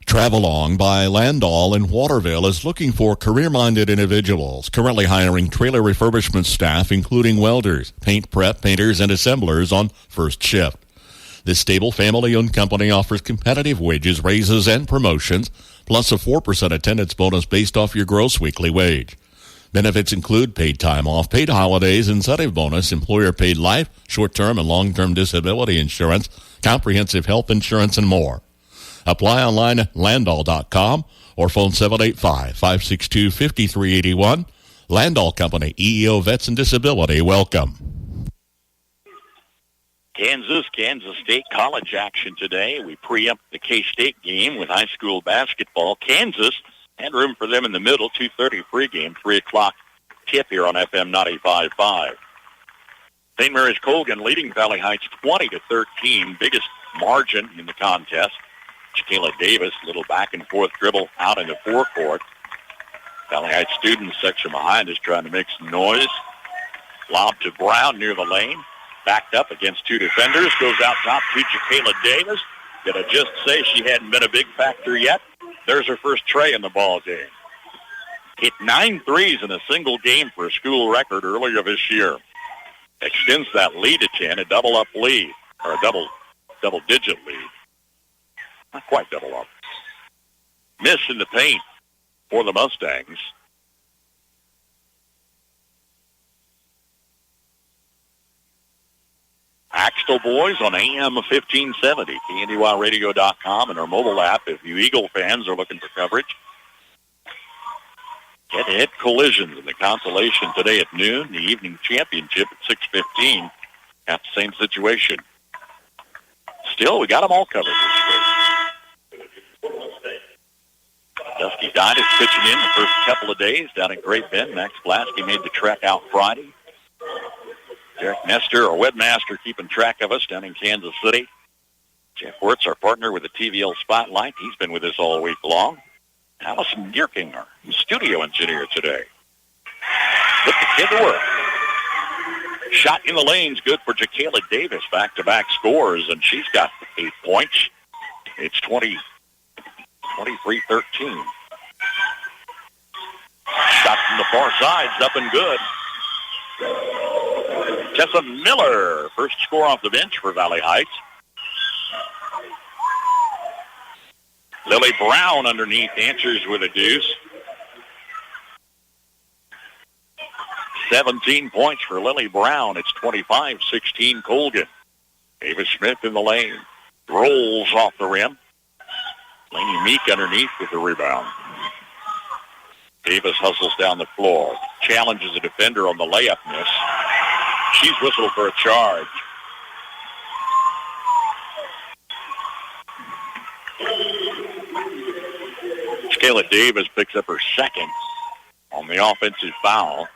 Travelong by Landall in Waterville is looking for career-minded individuals, currently hiring trailer refurbishment staff, including welders, paint prep, painters, and assemblers on first shift. This stable family-owned company offers competitive wages, raises, and promotions, plus a 4% attendance bonus based off your gross weekly wage. Benefits include paid time off, paid holidays, incentive bonus, employer-paid life, short-term and long-term disability insurance, comprehensive health insurance, and more. Apply online at Landall.com or phone 785-562-5381. Landall Company, EEO Vets and Disability, welcome.
Kansas State College action today. We preempt the K-State game with high school basketball. Kansas had room for them in the middle, 2:30 pregame, 3 o'clock tip here on FM 95.5. St. Mary's Colgan leading Valley Heights 20-13, biggest margin in the contest. Shakayla Davis, little back and forth dribble out in the forecourt. Valley Heights student section behind is trying to make some noise. Lob to Brown near the lane. Backed up against 2 defenders. Goes out top to Shakayla Davis. Did I just say she hadn't been a big factor yet? There's her first tray in the ball game. Hit 9 threes in a single game for a school record earlier this year. Extends that lead to 10, a double-up lead, or a double-digit lead. Not quite double up. Miss in the paint for the Mustangs. Eagle Boys on AM 1570, KNDYradio.com, and our mobile app if you Eagle fans are looking for coverage. Head-to-head collisions in the Consolation today at noon. The evening championship at 6:15. Got the same situation. Still, we got them all covered this week. Dusty Dine is pitching in the first couple of days down in Great Bend. Max Blasky made the trek out Friday. Derek Nestor, our webmaster, keeping track of us down in Kansas City. Jeff Wirtz, our partner with the TVL Spotlight. He's been with us all week long. Allison Gierking, our studio engineer today. Put the kid to work. Shot in the lanes, good for Jacayla Davis. Back-to-back scores, and she's got 8 points. It's 23-13. Shot from the far side's up and good. Tessa Miller, first score off the bench for Valley Heights. Lily Brown underneath answers with a deuce. 17 points for Lily Brown. It's 25-16 Colgan. Davis Smith in the lane. Rolls off the rim. Laney Meek underneath with the rebound. Davis hustles down the floor. Challenges a defender on the layup miss. She's whistled for a charge. Jacayla Davis picks up her second on the offensive foul.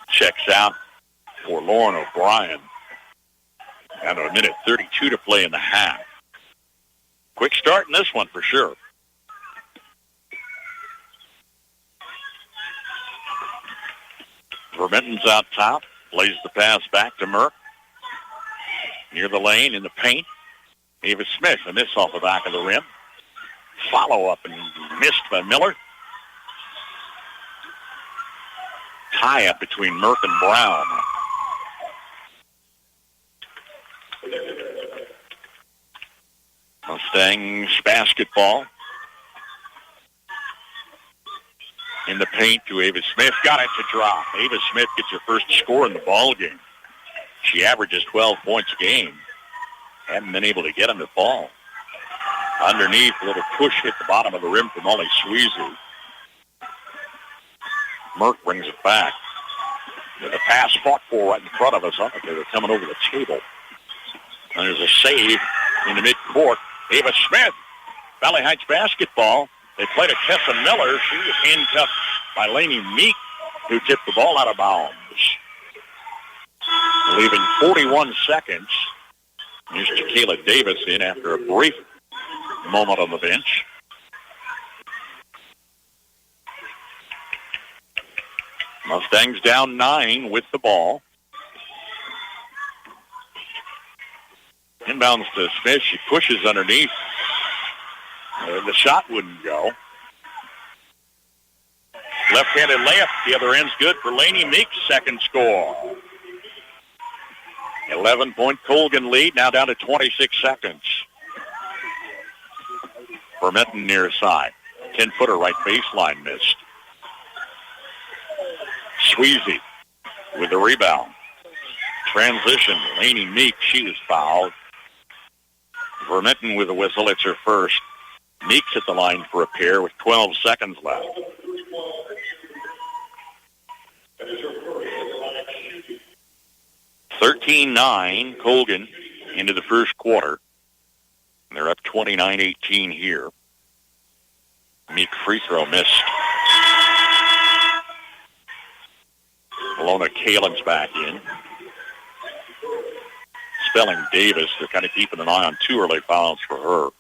Checks out for Lauren O'Brien. And a minute 32 to play in the half. Quick start in this one for sure. Vermitten's out top. Plays the pass back to Merck. Near the lane in the paint. Davis Smith, a miss off the back of the rim. Follow-up and missed by Miller. Tie-up between Merck and Brown. Mustangs basketball. In the paint to Ava Smith. Got it to drop. Ava Smith gets her first score in the ball game. She averages 12 points a game. Haven't been able to get him to fall. Underneath, a little push hit the bottom of the rim from Molly Sweezy. Merck brings it back. There's a pass fought for right in front of us. I think they were coming over the table. And there's a save in the midcourt. Ava Smith, Valley Heights basketball. They played to Tessa Miller. She was handcuffed by Laney Meek, who tipped the ball out of bounds. Leaving 41 seconds. Here's Jacayla Davis in after a brief moment on the bench. Mustangs down 9 with the ball. Inbounds to Smith. She pushes underneath. The shot wouldn't go. Left-handed layup. The other end's good for Laney Meek's second score. 11-point Colgan lead, now down to 26 seconds. Vermitten near side. 10-footer right baseline missed. Sweezy with the rebound. Transition. Laney Meek, she was fouled. Vermitten with a whistle. It's her first. Meek's at the line for a pair with 12 seconds left. (13-9) Colgan into the first quarter. They're up 29-18 here. Meek free throw missed. Alona Kalen's back in. Spelling Davis. They're kind of keeping an eye on 2 early fouls for her.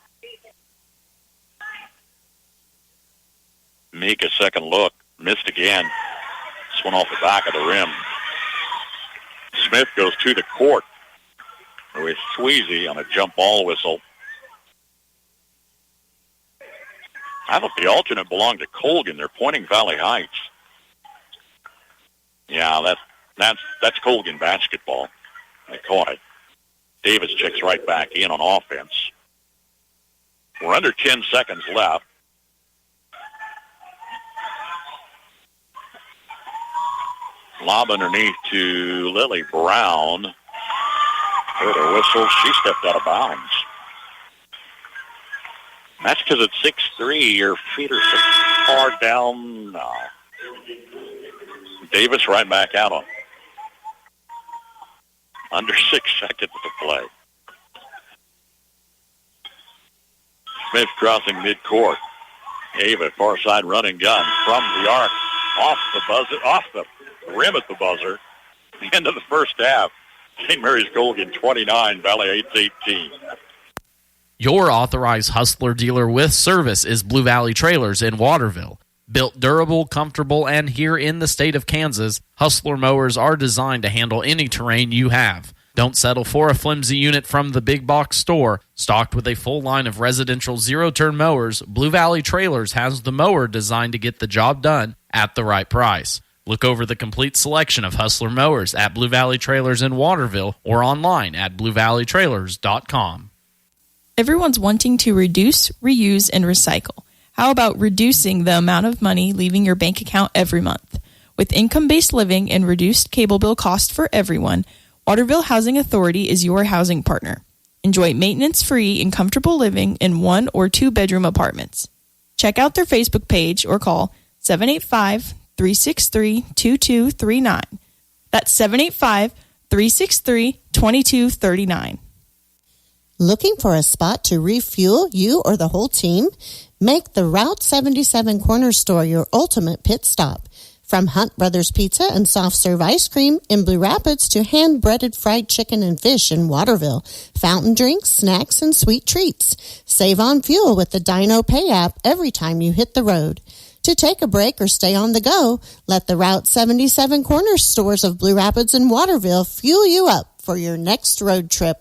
Meek a second look. Missed again. This one off the back of the rim. Smith goes to the court with Sweezy on a jump ball whistle. I thought the alternate belonged to Colgan. They're pointing Valley Heights. Yeah, that's Colgan basketball. They caught it. Davis checks right back in on offense. We're under 10 seconds left. Lob underneath to Lily Brown. Heard her whistle. She stepped out of bounds. That's because at 6'3", your feet are so far down. No. Davis right back out on. Under 6 seconds to play. Smith crossing midcourt. Ava, far side running gun from the arc. Off the rim at the buzzer. The end of the first half. St. Mary's Colgan 29, Valley Heights 18.
Your authorized Hustler dealer with service is Blue Valley Trailers in Waterville. Built durable, comfortable, and here in the state of Kansas, Hustler mowers are designed to handle any terrain you have. Don't settle for a flimsy unit from the big box store. Stocked with a full line of residential zero-turn mowers, Blue Valley Trailers has the mower designed to get the job done at the right price. Look over the complete selection of Hustler mowers at Blue Valley Trailers in Waterville or online at bluevalleytrailers.com.
Everyone's wanting to reduce, reuse, and recycle. How about reducing the amount of money leaving your bank account every month? With income-based living and reduced cable bill cost for everyone, Waterville Housing Authority is your housing partner. Enjoy maintenance-free and comfortable living in 1 or 2 bedroom apartments. Check out their Facebook page or call 785-363-2239. That's 785-363-2239.
Looking for a spot to refuel you or the whole team? Make the Route 77 Corner Store your ultimate pit stop. From Hunt Brothers Pizza and soft serve ice cream in Blue Rapids to hand-breaded fried chicken and fish in Waterville, fountain drinks, snacks, and sweet treats. Save on fuel with the Dino Pay app every time you hit the road. To take a break or stay on the go, let the Route 77 Corner Stores of Blue Rapids and Waterville fuel you up for your next road trip.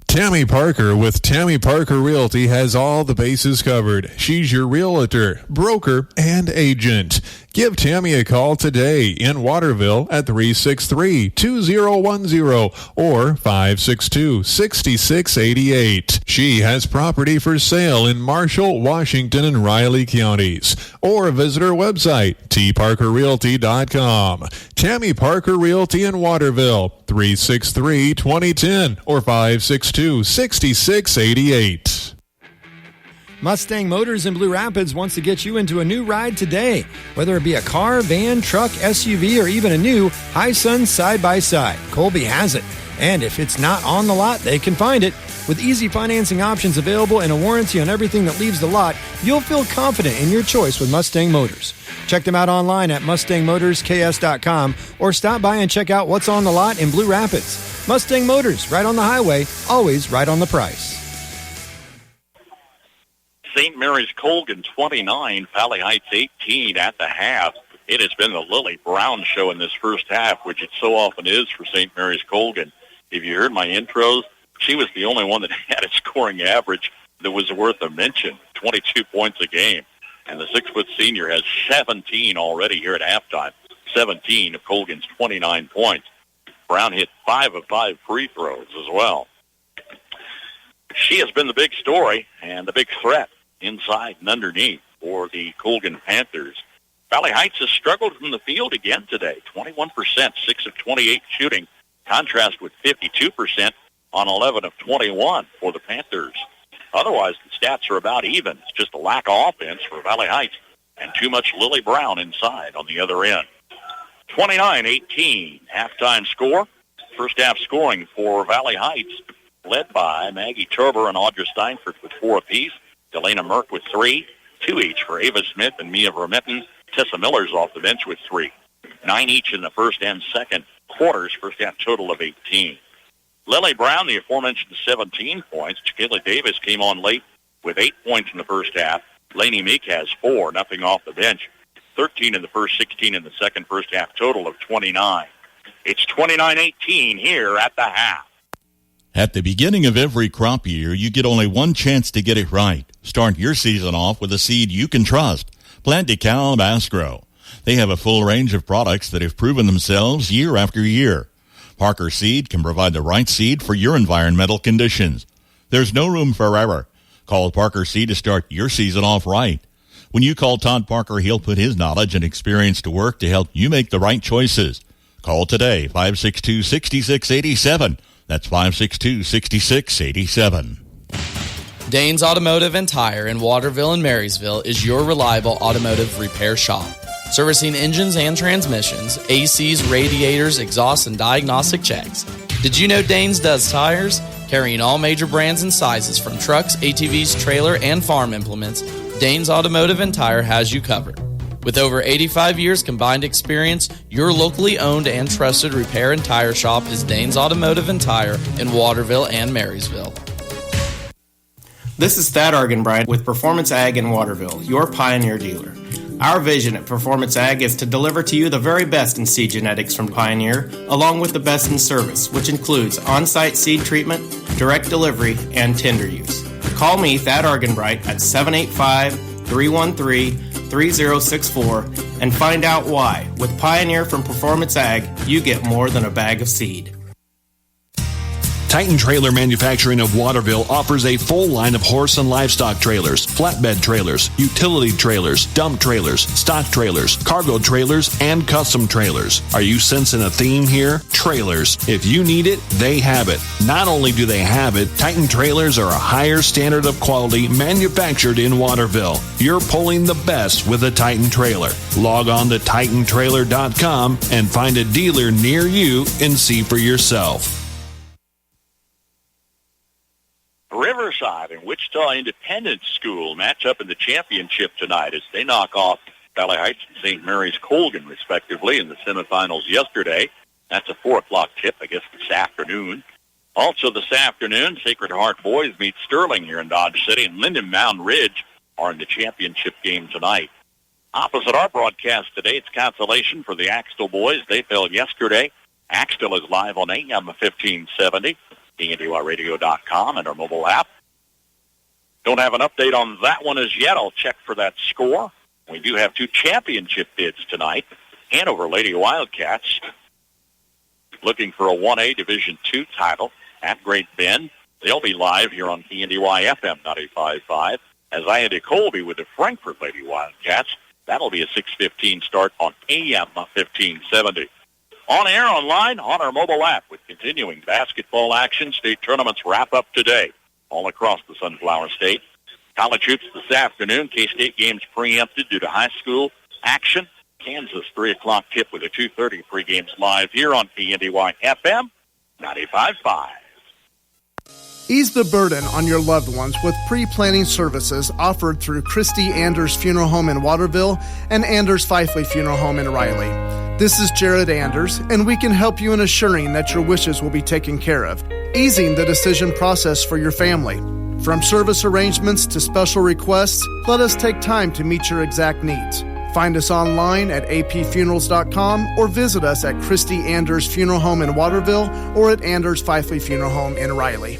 Tammy Parker with Tammy Parker Realty has all the bases covered. She's your realtor, broker, and agent. Give Tammy a call today in Waterville at 363-2010 or 562-6688. She has property for sale in Marshall, Washington, and Riley counties. Or visit her website, tparkerrealty.com. Tammy Parker Realty in Waterville, 363-2010 or 562-6688.
Mustang Motors in Blue Rapids wants to get you into a new ride today. Whether it be a car, van, truck, SUV, or even a new high-sun side-by-side, Colby has it. And if it's not on the lot, they can find it. With easy financing options available and a warranty on everything that leaves the lot, you'll feel confident in your choice with Mustang Motors. Check them out online at mustangmotorsks.com or stop by and check out what's on the lot in Blue Rapids. Mustang Motors, right on the highway, always right on the price.
St. Mary's Colgan 29, Valley Heights 18 at the half. It has been the Lily Brown show in this first half, which it so often is for St. Mary's Colgan. If you heard my intros, she was the only one that had a scoring average that was worth a mention, 22 points a game. And the 6-foot senior has 17 already here at halftime, 17 of Colgan's 29 points. Brown hit 5 of 5 free throws as well. She has been the big story and the big threat inside and underneath for the Colgan Panthers. Valley Heights has struggled from the field again today, 21%, 6 of 28 shooting, contrast with 52% on 11 of 21 for the Panthers. Otherwise, the stats are about even. It's just a lack of offense for Valley Heights and too much Lily Brown inside on the other end. 29-18, halftime score. First half scoring for Valley Heights, led by Maggie Turber and Audra Steinford with 4 apiece. Delana Merck with 3, 2 each for Ava Smith and Mia Vermitten. Tessa Miller's off the bench with 3. 9 each in the first and second quarters, first half total of 18. Lily Brown, the aforementioned 17 points. Kayla Davis came on late with 8 points in the first half. Lainey Meek has 4, nothing off the bench. 13 in the first, 16 in the second, first half total of 29. It's 29-18 here at the half.
At the beginning of every crop year, you get only one chance to get it right. Start your season off with a seed you can trust. Plant DeKalb Asgrow. They have a full range of products that have proven themselves year after year. Parker Seed can provide the right seed for your environmental conditions. There's no room for error. Call Parker Seed to start your season off right. When you call Todd Parker, he'll put his knowledge and experience to work to help you make the right choices. Call today, 562-6687. That's 562-6687.
Dane's Automotive and Tire in Waterville and Marysville is your reliable automotive repair shop. Servicing engines and transmissions, ACs, radiators, exhausts, and diagnostic checks. Did you know Dane's does tires? Carrying all major brands and sizes from trucks, ATVs, trailer, and farm implements, Dane's Automotive and Tire has you covered. With over 85 years combined experience, your locally owned and trusted repair and tire shop is Dane's Automotive and Tire in Waterville and Marysville.
This is Thad Argenbright with Performance Ag in Waterville, your Pioneer dealer. Our vision at Performance Ag is to deliver to you the very best in seed genetics from Pioneer, along with the best in service, which includes on-site seed treatment, direct delivery, and tender use. Call me, Thad Argenbright, at 785-313-3064 and find out why. With Pioneer from Performance Ag, you get more than a bag of seed.
Titan Trailer Manufacturing of Waterville offers a full line of horse and livestock trailers, flatbed trailers, utility trailers, dump trailers, stock trailers, cargo trailers, and custom trailers. Are you sensing a theme here? Trailers. If you need it, they have it. Not only do they have it, Titan Trailers are a higher standard of quality manufactured in Waterville. You're pulling the best with a Titan Trailer. Log on to TitanTrailer.com and find a dealer near you and see for yourself.
Riverside and Wichita Independent School match up in the championship tonight as they knock off Valley Heights and St. Mary's Colgan, respectively, in the semifinals yesterday. That's a 4 o'clock tip, I guess, this afternoon. Also this afternoon, Sacred Heart boys meet Sterling here in Dodge City, and Linden Mound Ridge are in the championship game tonight. Opposite our broadcast today, it's Consolation for the Axtell boys. They fell yesterday. Axtell is live on AM 1570. KNDYradio.com and our mobile app. Don't have an update on that one as yet. I'll check for that score. We do have 2 championship bids tonight. Hanover Lady Wildcats looking for a 1A Division II title at Great Bend. They'll be live here on KNDY FM 95.5 as Iandy Colby with the Frankfort Lady Wildcats. That'll be a 6:15 start on AM 1570. On air, online, on our mobile app with continuing basketball action. State tournaments wrap up today all across the Sunflower State. College hoops this afternoon. K-State games preempted due to high school action. Kansas 3 o'clock tip with a 2:30 pre-games live here on KNDY FM 95.5.
Ease the burden on your loved ones with pre-planning services offered through Christy Anders Funeral Home in Waterville and Anders Fifley Funeral Home in Riley. This is Jared Anders, and we can help you in assuring that your wishes will be taken care of, easing the decision process for your family. From service arrangements to special requests, let us take time to meet your exact needs. Find us online at apfunerals.com or visit us at Christy Anders Funeral Home in Waterville or at Anders Fifley Funeral Home in Riley.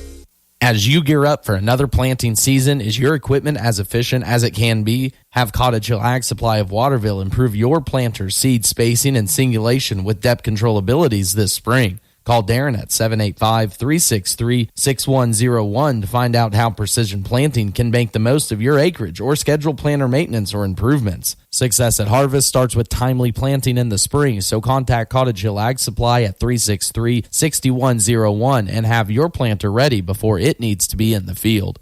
As you gear up for another planting season, is your equipment as efficient as it can be? Have Cottage Hill Ag Supply of Waterville improve your planter's seed spacing and singulation with depth control abilities this spring. Call Darren at 785-363-6101 to find out how precision planting can make the most of your acreage or schedule planter maintenance or improvements. Success at harvest starts with timely planting in the spring, so contact Cottage Hill Ag Supply at 363-6101 and have your planter ready before it needs to be in the field.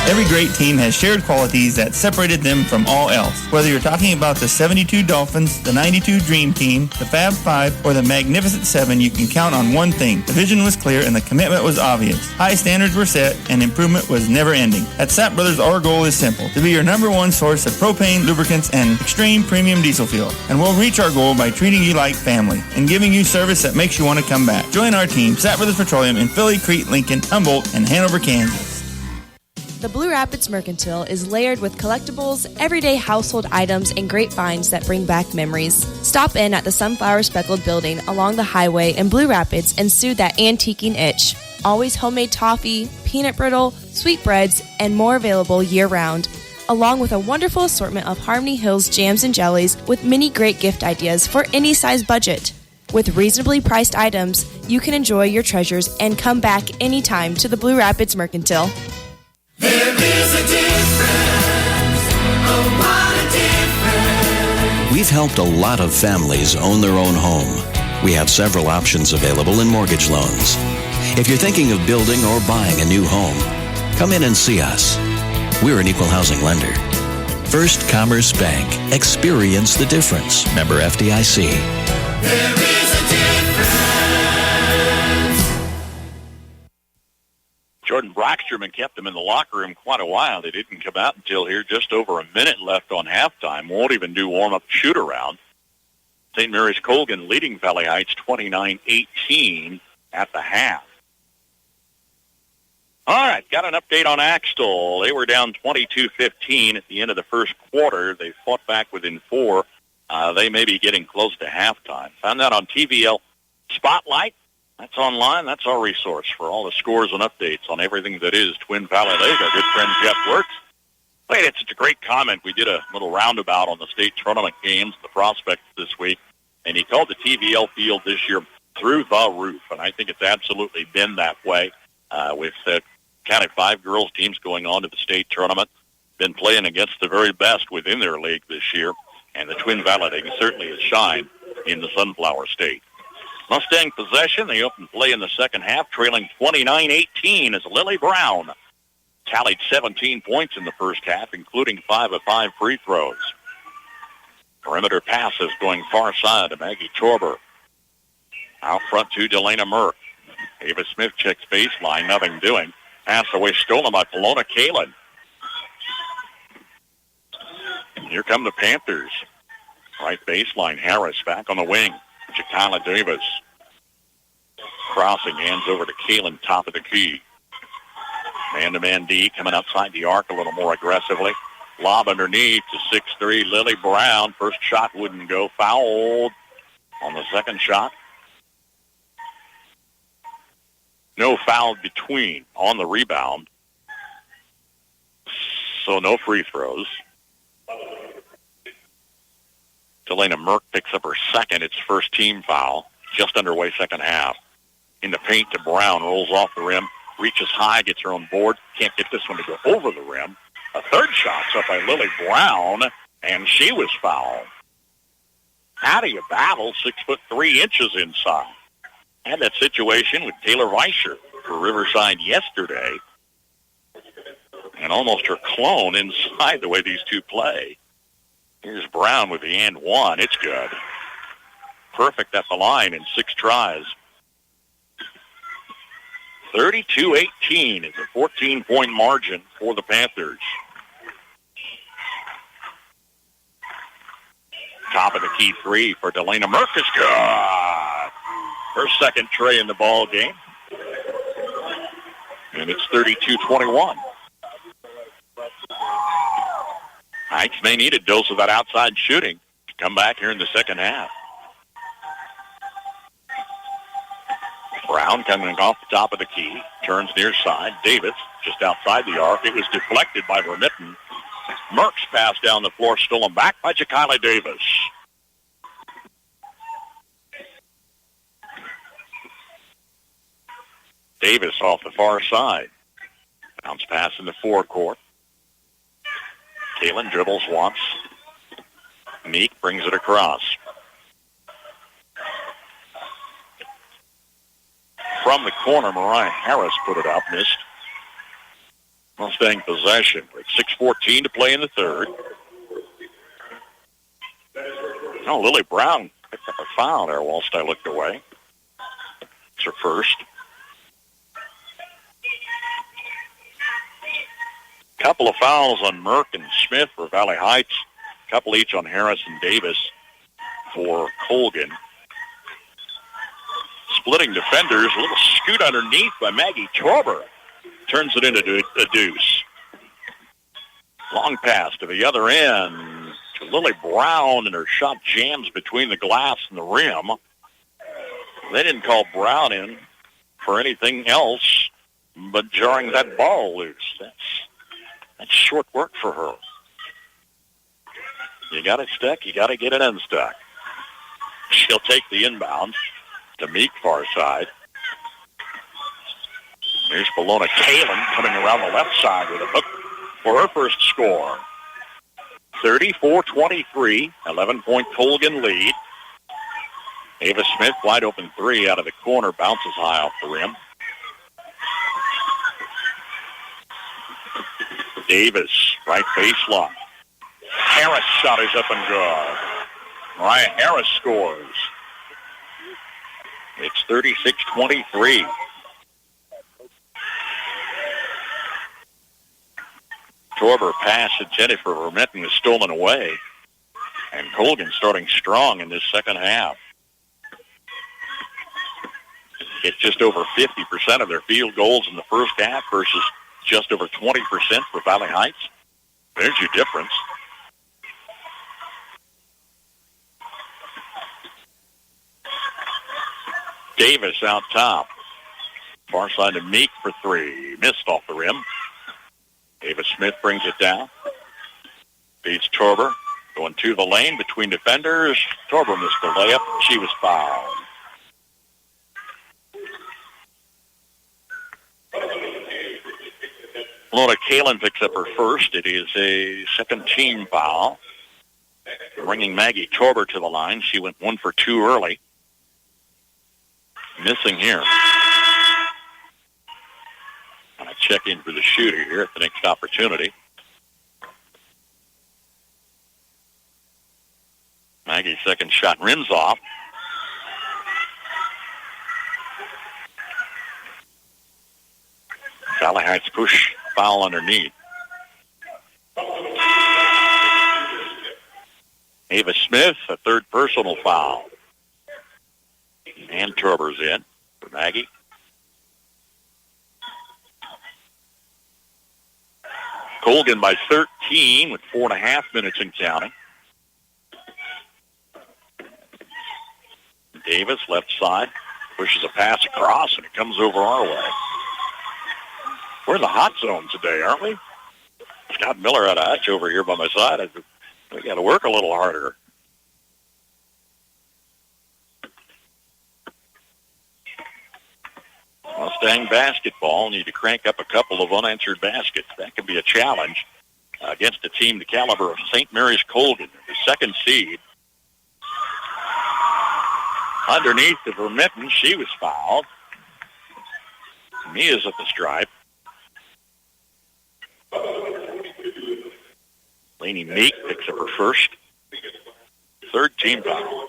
Every great team has shared qualities that separated them from all else. Whether you're talking about the 72 Dolphins, the 92 Dream Team, the Fab Five, or the Magnificent Seven, you can count on one thing. The vision was clear and the commitment was obvious. High standards were set and improvement was never ending. At Sapp Brothers, our goal is simple: to be your number one source of propane, lubricants, and extreme premium diesel fuel. And we'll reach our goal by treating you like family and giving you service that makes you want to come back. Join our team, Sapp Brothers Petroleum, in Philly, Crete, Lincoln, Humboldt, and Hanover, Kansas.
The Blue Rapids Mercantile is layered with collectibles, everyday household items, and great finds that bring back memories. Stop in at the Sunflower Speckled Building along the highway in Blue Rapids and soothe that antiquing itch. Always homemade toffee, peanut brittle, sweetbreads, and more available year-round, along with a wonderful assortment of Harmony Hills jams and jellies with many great gift ideas for any size budget. With reasonably priced items, you can enjoy your treasures and come back anytime to the Blue Rapids Mercantile.
There is a difference, oh what a difference.
We've helped a lot of families own their own home. We have several options available in mortgage loans. If you're thinking of building or buying a new home, come in and see us. We're an equal housing lender. First Commerce Bank. Experience the difference. Member FDIC.
There is a difference.
Jordan Brockstrom kept them in the locker room quite a while. They didn't come out until here just over a minute left on halftime. Won't even do warm-up shoot-around. St. Mary's Colgan leading Valley Heights 29-18 at the half. All right, got an update on Axtell. They were down 22-15 at the end of the first quarter. They fought back within 4. They may be getting close to halftime. Found that on TVL Spotlight. That's online. That's our resource for all the scores and updates on everything that is Twin Valley Lake. Our good friend Jeff Works. Wait, it's such a great comment. We did a little roundabout on the state tournament games, the prospects this week, and he called the TVL field this year through the roof, and I think it's absolutely been that way with County 5 girls teams going on to the state tournament, been playing against the very best within their league this year, and the Twin Valley League certainly has shined in the Sunflower State. Mustang possession. They open play in the second half, trailing 29-18 as Lily Brown tallied 17 points in the first half, including 5 of 5 free throws. Perimeter passes going far side to Maggie Torber. Out front to Delana Merck. Ava Smith checks baseline, nothing doing. Pass away stolen by Palona Kalin. Here come the Panthers. Right baseline, Harris back on the wing. Chakala Davis. Crossing, hands over to Kalin, top of the key. Man-to-man D coming outside the arc a little more aggressively. Lob underneath to 6'3", Lily Brown. First shot wouldn't go. Fouled on the second shot. No foul between on the rebound. So no free throws. Delana Merck picks up her second. It's first team foul. Just underway second half. In the paint to Brown. Rolls off the rim. Reaches high. Gets her own board. Can't get this one to go over the rim. A third shot's up by Lily Brown. And she was fouled. How do you battle 6'3" inside? Had that situation with Taylor Weischer for Riverside yesterday. And almost her clone inside the way these two play. Here's Brown with the and one. It's good. Perfect at the line in 6 tries. 32-18 is a 14-point margin for the Panthers. Top of the key 3 for Delana Merck is good. Her second tray in the ball game. And it's 32-21. Heights may need a dose of that outside shooting to come back here in the second half. Brown coming off the top of the key. Turns near side. Davis just outside the arc. It was deflected by Vermitten. Merck's pass down the floor, stolen back by Jakayla Davis. Davis off the far side. Bounce pass in the forecourt. Kalin dribbles once. Meek brings it across. From the corner, Mariah Harris put it up, missed. Mustang possession with 6:14 to play in the third. Oh, Lily Brown picked up a foul there whilst I looked away. It's her first. Couple of fouls on Merck and Smith for Valley Heights. Couple each on Harris and Davis for Colgan. Splitting defenders, a little scoot underneath by Maggie Torber. Turns it into a deuce. Long pass to the other end to Lily Brown, and her shot jams between the glass and the rim. They didn't call Brown in for anything else but jarring that ball loose. That's short work for her. You got it stuck, you got to get it unstuck. She'll take the inbound to Meek far side. Here's Palona Kalin coming around the left side with a hook for her first score. 34-23, 11-point Colgan lead. Ava Smith, wide open 3 out of the corner, bounces high off the rim. Davis, right baseline. Harris shot is up and good. Mariah Harris scores. It's 36-23. Torber pass intended for Vermitten was stolen away. And Colgan starting strong in this second half. It's just over 50% of their field goals in the first half versus just over 20% for Valley Heights. There's your difference. Davis out top. Far side to Meek for three. Missed off the rim. Davis Smith brings it down. Beats Torber. Going to the lane between defenders. Torber missed the layup. She was fouled. Lona Kalin picks up her first. It is a second team foul. Bringing Maggie Torber to the line. She went 1 for 2 early. Missing here. I'm going to check in for the shooter here at the next opportunity. Maggie's second shot rims off. Valley Heights push foul underneath. Ava Smith, a third personal foul. And Torber's in for Maggie. Colgan by 13 with 4.5 minutes and counting. Davis, left side, pushes a pass across, and it comes over our way. We're in the hot zone today, aren't we? Scott Miller out of Hutch over here by my side. We got to work a little harder. Mustang basketball need to crank up a couple of unanswered baskets. That could be a challenge against a team the caliber of St. Mary's Colgan, the second seed. Underneath the Vermitten, she was fouled. Mia's at the stripe. Lainey Meek picks up her first. Third team foul.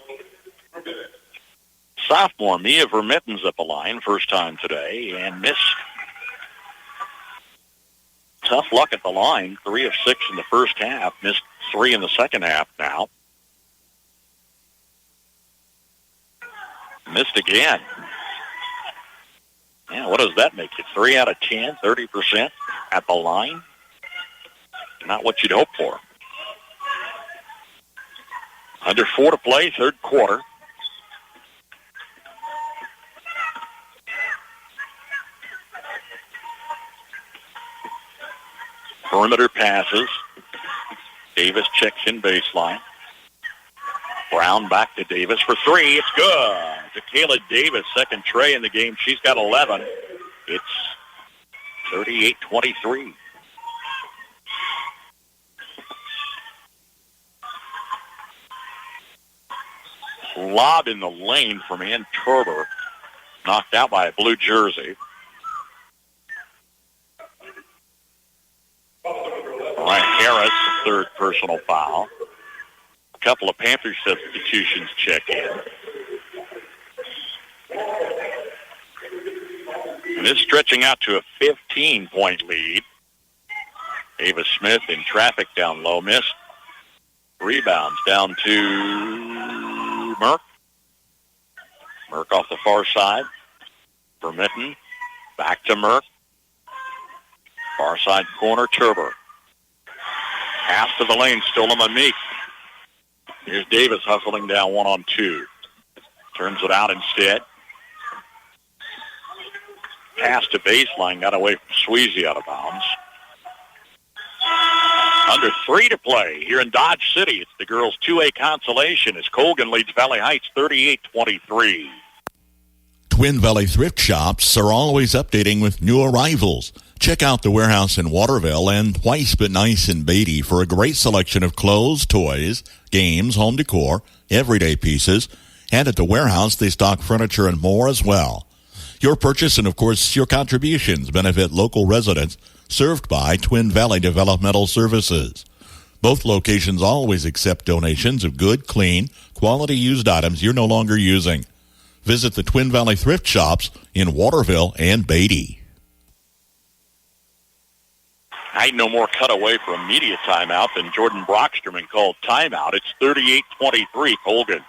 Sophomore Mia Vermitten's at the line, first time today, and missed. Tough luck at the line. 3 of 6 in the first half. Missed 3 in the second half now. Missed again. Yeah, what does that make you? 3 out of 10, 30% at the line? Not what you'd hope for. Under 4 to play, third quarter. Perimeter passes. Davis checks in baseline. Brown back to Davis for 3. It's good. Kayla Davis, second tray in the game. She's got 11. It's 38-23. Lob in the lane from Ann Torber. Knocked out by a blue jersey. Ryan Harris, third personal foul. A couple of Panthers substitutions check in. And this stretching out to a 15-point lead. Ava Smith in traffic down low, missed. Rebounds down to Merck. Merck off the far side. Vermitten back to Merck. Far side corner, Turber. Pass to the lane, stolen by Meek. Here's Davis hustling down 1-on-2. Turns it out instead. Pass to baseline, got away from Sweezy out of bounds. Under 3 to play here in Dodge City. It's the girls' 2A Consolation as Colgan leads Valley Heights 38-23.
Twin Valley thrift shops are always updating with new arrivals. Check out the warehouse in Waterville and Twice But Nice in Beatty for a great selection of clothes, toys, games, home decor, everyday pieces. And at the warehouse, they stock furniture and more as well. Your purchase and, of course, your contributions benefit local residents. served by Twin Valley Developmental Services. Both locations always accept donations of good, clean, quality used items you're no longer using. Visit the Twin Valley Thrift Shops in Waterville and Beatty.
I no more cut away for a media timeout than Jordan Brocksterman called timeout. It's 38-23 Colgan.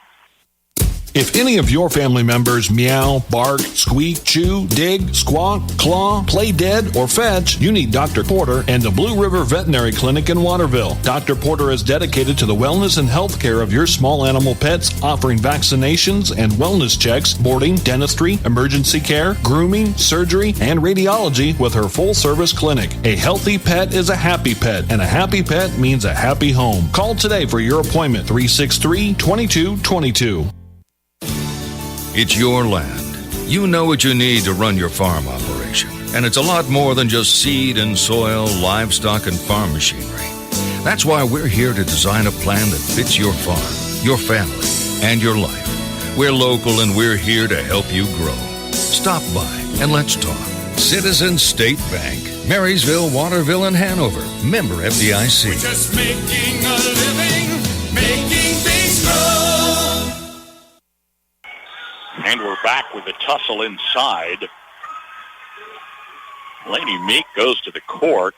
If any of your family members meow, bark, squeak, chew, dig, squawk, claw, play dead, or fetch, you need Dr. Porter and the Blue River Veterinary Clinic in Waterville. Dr. Porter is dedicated to the wellness and health care of your small animal pets, offering vaccinations and wellness checks, boarding, dentistry, emergency care, grooming, surgery, and radiology with her full-service clinic. A healthy pet is a happy pet, and a happy pet means a happy home. Call today for your appointment, 363-2222.
It's your land. You know what you need to run your farm operation. And it's a lot more than just seed and soil, livestock, and farm machinery. That's why we're here to design a plan that fits your farm, your family, and your life. We're local and we're here to help you grow. Stop by and let's talk. Citizens State Bank, Marysville, Waterville, and Hanover. Member FDIC.
We're just making a living, making things grow.
And we're back with the tussle inside. Laney Meek goes to the court.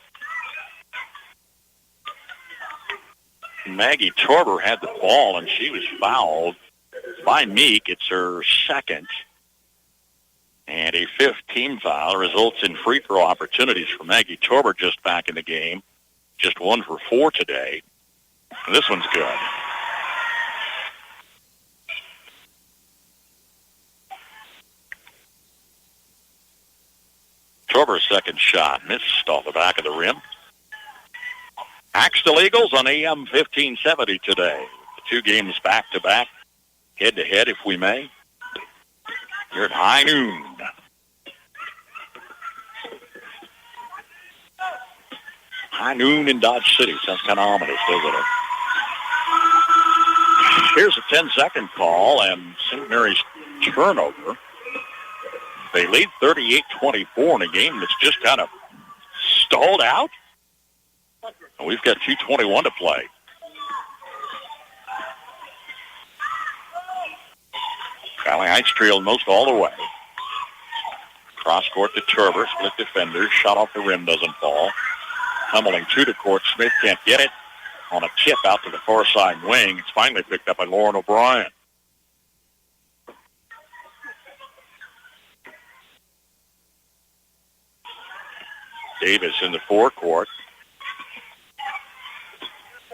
Maggie Torber had the ball, and she was fouled by Meek. It's her second. And a fifth team foul results in free throw opportunities for Maggie Torber just back in the game. Just 1 for 4 today. And this one's good. Torber's second shot missed off the back of the rim. Axtell Eagles on AM 1570 today. The 2 games back-to-back, head-to-head, if we may. Here at high noon. High noon in Dodge City. Sounds kind of ominous, doesn't it? Here's a 10-second call, and St. Mary's turnover. They lead 38-24 in a game that's just kind of stalled out. We've got 2:21 to play. Valley Heights trailed most all the way. Cross court to Turber, split defenders, shot off the rim, doesn't fall. Tumbling 2 to court, Smith can't get it. On a tip out to the far side wing, it's finally picked up by Lauren O'Brien. Davis in the forecourt.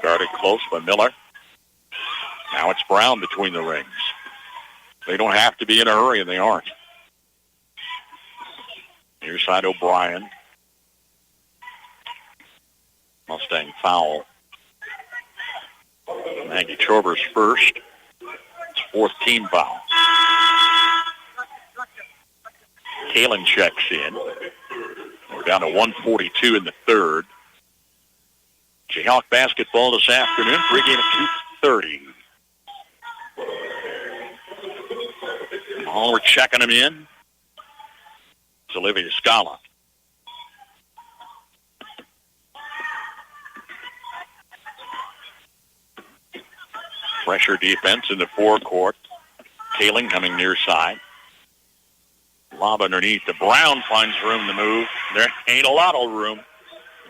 Guarded close by Miller. Now it's Brown between the rings. They don't have to be in a hurry, and they aren't. Near side O'Brien. Mustang foul. Maggie Torber's first. It's 4th team foul. Kalen checks in. We're down to 1:42 in the third. Jayhawk basketball this afternoon. Pregame at 2:30. All we're checking them in. It's Olivia Scala. Pressure defense in the forecourt. Kaling coming near side. Lob underneath. The Brown finds room to move. There ain't a lot of room.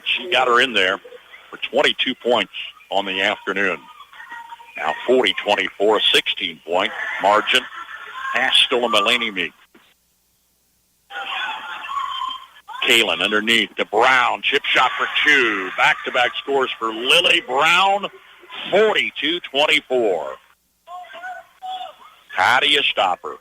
She got her in there for 22 points on the afternoon. Now 40-24, 16-point margin. Pass stolen by Laney Meek. Kalen underneath to Brown. Chip shot for 2. Back-to-back scores for Lily Brown. 42-24. How do you stop her?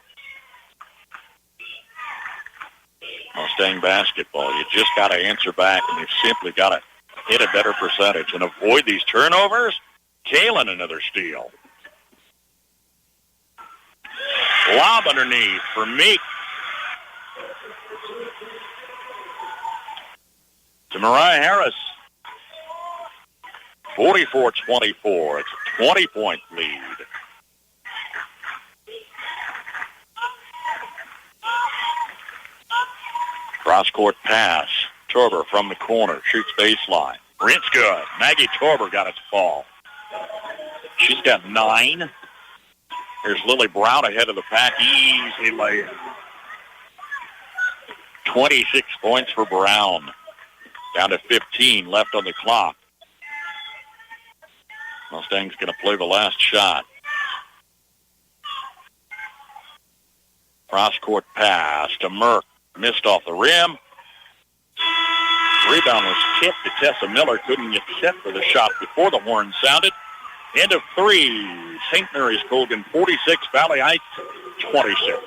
Mustang basketball. You just got to answer back, and you've simply got to hit a better percentage and avoid these turnovers. Kalen, another steal. Lob underneath for Meek. To Mariah Harris. 44-24. It's a 20-point lead. Cross-court pass. Torber from the corner, shoots baseline. It's good. Maggie Torber got it to fall. She's got 9. Here's Lily Brown ahead of the pack. Easy layup. 26 points for Brown. Down to 15 left on the clock. Mustang's going to play the last shot. Cross-court pass to Merck. Missed off the rim. Rebound was tipped to Tessa Miller. Couldn't get set for the shot before the horn sounded. End of 3. St. Mary's Colgan 46, Valley Heights 26.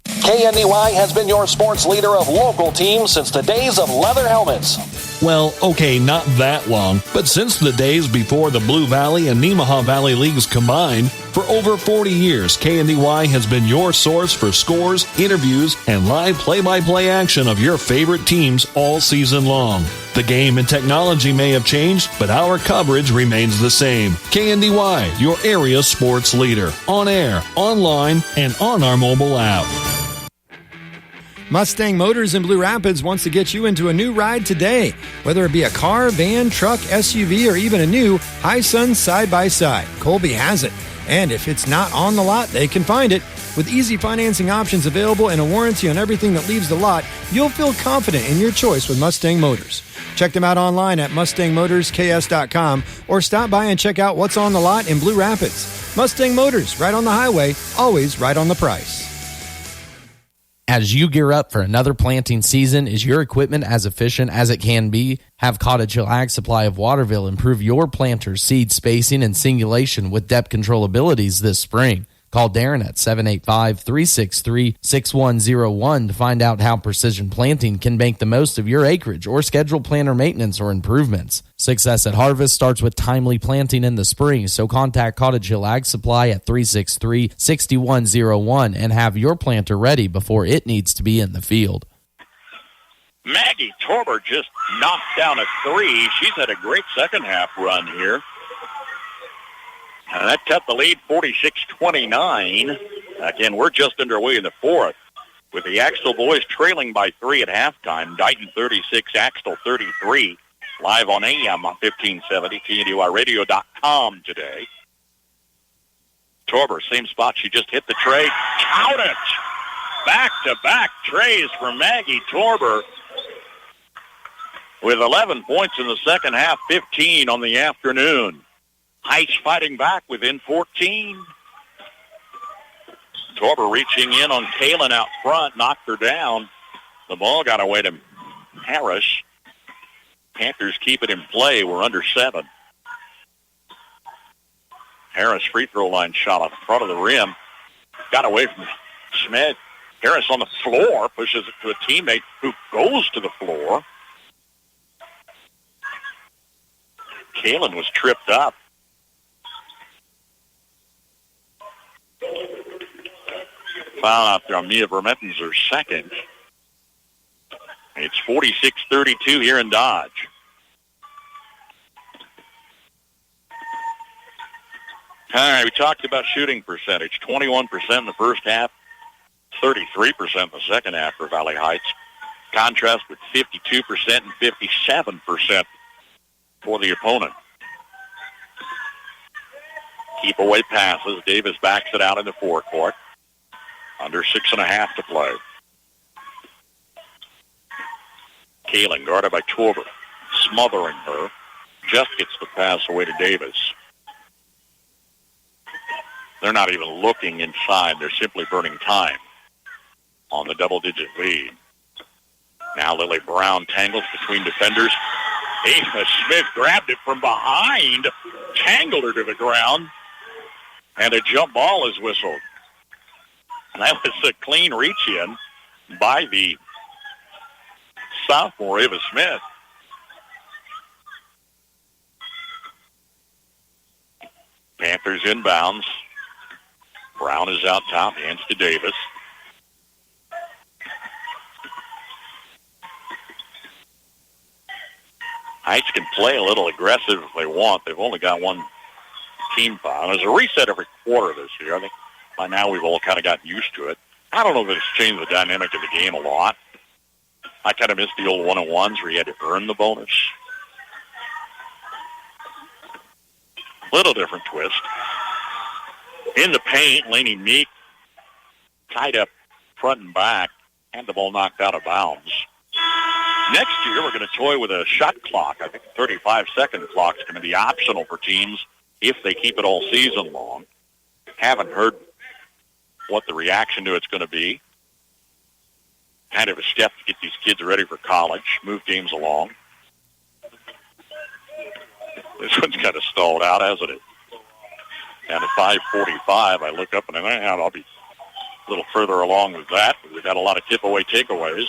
KNDY has been your sports leader of local teams since the days of leather helmets.
Well, okay, not that long, but since the days before the Blue Valley and Nemaha Valley Leagues combined, for over 40 years, KNDY has been your source for scores, interviews, and live play-by-play action of your favorite teams all season long. The game and technology may have changed, but our coverage remains the same. KNDY, your area sports leader, on air, online, and on our mobile app.
Mustang Motors in Blue Rapids wants to get you into a new ride today. Whether it be a car, van, truck, SUV, or even a new High Sun side-by-side, Colby has it. And if it's not on the lot, they can find it. With easy financing options available and a warranty on everything that leaves the lot, you'll feel confident in your choice with Mustang Motors. Check them out online at MustangMotorsKS.com or stop by and check out what's on the lot in Blue Rapids. Mustang Motors, right on the highway, always right on the price.
As you gear up for another planting season, is your equipment as efficient as it can be? Have Cottage Hill Ag Supply of Waterville improve your planter's seed spacing and singulation with depth control abilities this spring. Call Darren at 785-363-6101 to find out how precision planting can make the most of your acreage or schedule planter maintenance or improvements. Success at harvest starts with timely planting in the spring, so contact Cottage Hill Ag Supply at 363-6101 and have your planter ready before it needs to be in the field.
Maggie Torber just knocked down a 3. She's had a great second half run here. And that cut the lead 46-29. Again, we're just underway in the fourth with the Axtell boys trailing by 3 at halftime. Dighton 36, Axtell 33. Live on AM 1570, KNDYradio.com today. Torber, same spot. She just hit the tray. Count it! Back-to-back trays for Maggie Torber with 11 points in the second half, 15 on the afternoon. Heights fighting back within 14. Torber reaching in on Kalen out front, knocked her down. The ball got away to Harris. Panthers keep it in play. We're under 7. Harris free throw line shot off the front of the rim. Got away from Schmidt. Harris on the floor pushes it to a teammate who goes to the floor. Kalen was tripped up. Foul out there on Mia Vermettens, her second. It's 46-32 here in Dodge. All right, we talked about shooting percentage. 21% in the first half, 33% in the second half for Valley Heights. Contrast with 52% and 57% for the opponent. Keep away passes. Davis backs it out in the forecourt. Under 6.5 to play. Kalen guarded by Torber, smothering her. Just gets the pass away to Davis. They're not even looking inside. They're simply burning time on the double-digit lead. Now Lily Brown tangles between defenders. Ava Smith grabbed it from behind, tangled her to the ground, and a jump ball is whistled. That was a clean reach-in by the sophomore, Ava Smith. Panthers inbounds. Brown is out top, hands to Davis. Heights can play a little aggressive if they want. They've only got one team foul. There's a reset every quarter this year. I think by now we've all kind of gotten used to it. I don't know that it's changed the dynamic of the game a lot. I kind of missed the old one-on-ones where you had to earn the bonus. Little different twist. In the paint, Laney Meek tied up front and back, and the ball knocked out of bounds. Next year, we're going to toy with a shot clock. I think the 35-second clock is going to be optional for teams if they keep it all season long. Haven't heard what the reaction to it's going to be. Kind of a step to get these kids ready for college, move games along. This one's kind of stalled out, hasn't it? And at 5:45, I look up and I'll be a little further along with that. We've got a lot of tip-away takeaways.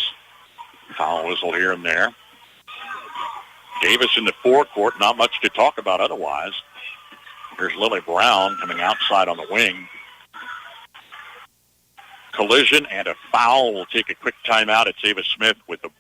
Foul whistle here and there. Davis in the forecourt, not much to talk about otherwise. Here's Lily Brown coming outside on the wing. Collision and a foul. We'll take a quick timeout. It's Ava Smith with the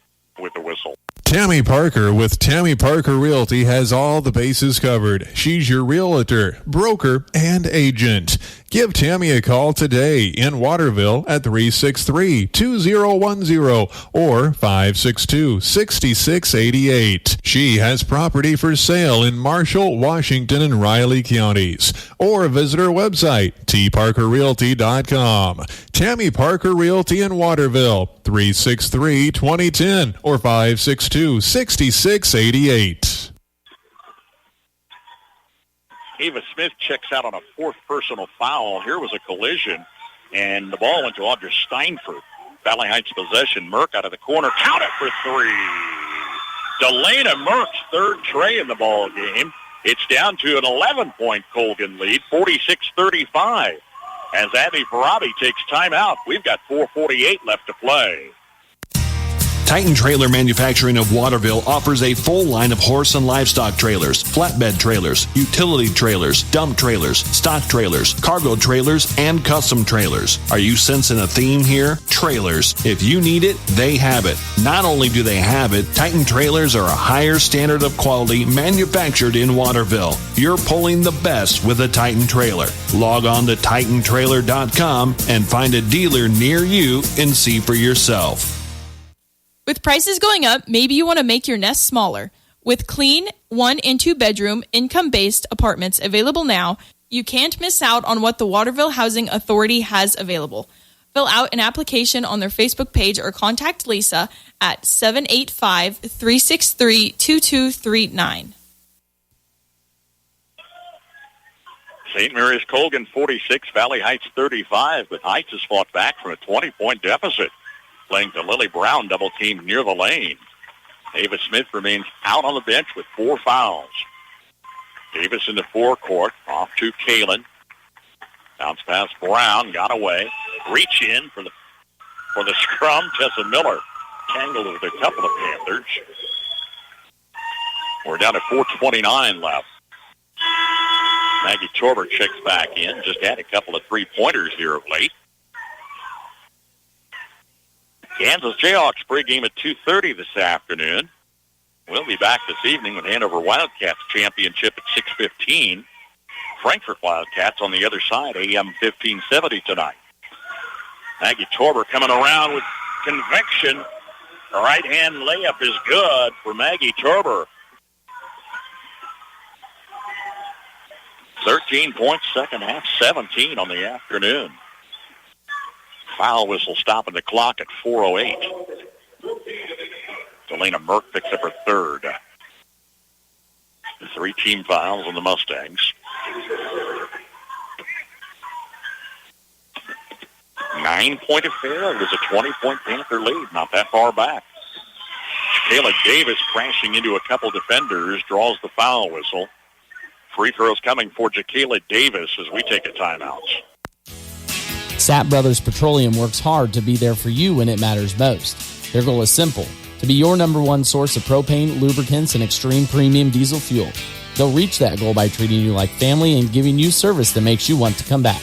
whistle.
Tammy Parker with Tammy Parker Realty has all the bases covered. She's your realtor, broker, and agent. Give Tammy a call today in Waterville at 363-2010 or 562-6688. She has property for sale in Marshall, Washington, and Riley counties. Or visit her website, tparkerrealty.com. Tammy Parker Realty in Waterville, 363-2010 or 562-6688.
Ava Smith checks out on a fourth personal foul. Here was a collision, and the ball went to Audra Steinford. Valley Heights possession. Merck out of the corner. Count it for three. Delana Merck's third tray in the ball game. It's down to an 11-point Colgan lead, 46-35. As Abby Farabi takes timeout, we've got 4:48 left to play.
Titan Trailer Manufacturing of Waterville offers a full line of horse and livestock trailers, flatbed trailers, utility trailers, dump trailers, stock trailers, cargo trailers, and custom trailers. Are you sensing a theme here? Trailers. If you need it, they have it. Not only do they have it, Titan Trailers are a higher standard of quality manufactured in Waterville. You're pulling the best with a Titan Trailer. Log on to TitanTrailer.com and find a dealer near you and see for yourself.
With prices going up, maybe you want to make your nest smaller. With clean 1 and 2 bedroom, income-based apartments available now, you can't miss out on what the Waterville Housing Authority has available. Fill out an application on their Facebook page or contact Lisa at 785-363-2239.
St. Mary's Colgan 46, Valley Heights 35, but Heights has fought back from a 20-point deficit. Playing to Lily Brown, double team near the lane. Ava Smith remains out on the bench with 4 fouls. Davis in the forecourt, off to Kalen. Bounce pass Brown, got away. Reach in for the scrum. Tessa Miller tangled with a couple of Panthers. We're down to 4:29 left. Maggie Torber checks back in. Just had a couple of 3-pointers here of late. Kansas Jayhawks pregame at 2:30 this afternoon. We'll be back this evening with Hanover Wildcats championship at 6:15. Frankfort Wildcats on the other side, AM 1570 tonight. Maggie Torber coming around with conviction. The right-hand layup is good for Maggie Torber. 13 points, second half, 17 on the afternoon. Foul whistle stopping the clock at 4:08. Delana Merck picks up her third. 3 team fouls on the Mustangs. 9-point affair. It was a 20-point Panther lead, not that far back. Kayla Davis crashing into a couple defenders, draws the foul whistle. Free throws coming for Jakayla Davis as we take a timeout.
Sapp Brothers Petroleum works hard to be there for you when it matters most. Their goal is simple, to be your number one source of propane, lubricants, and extreme premium diesel fuel. They'll reach that goal by treating you like family and giving you service that makes you want to come back.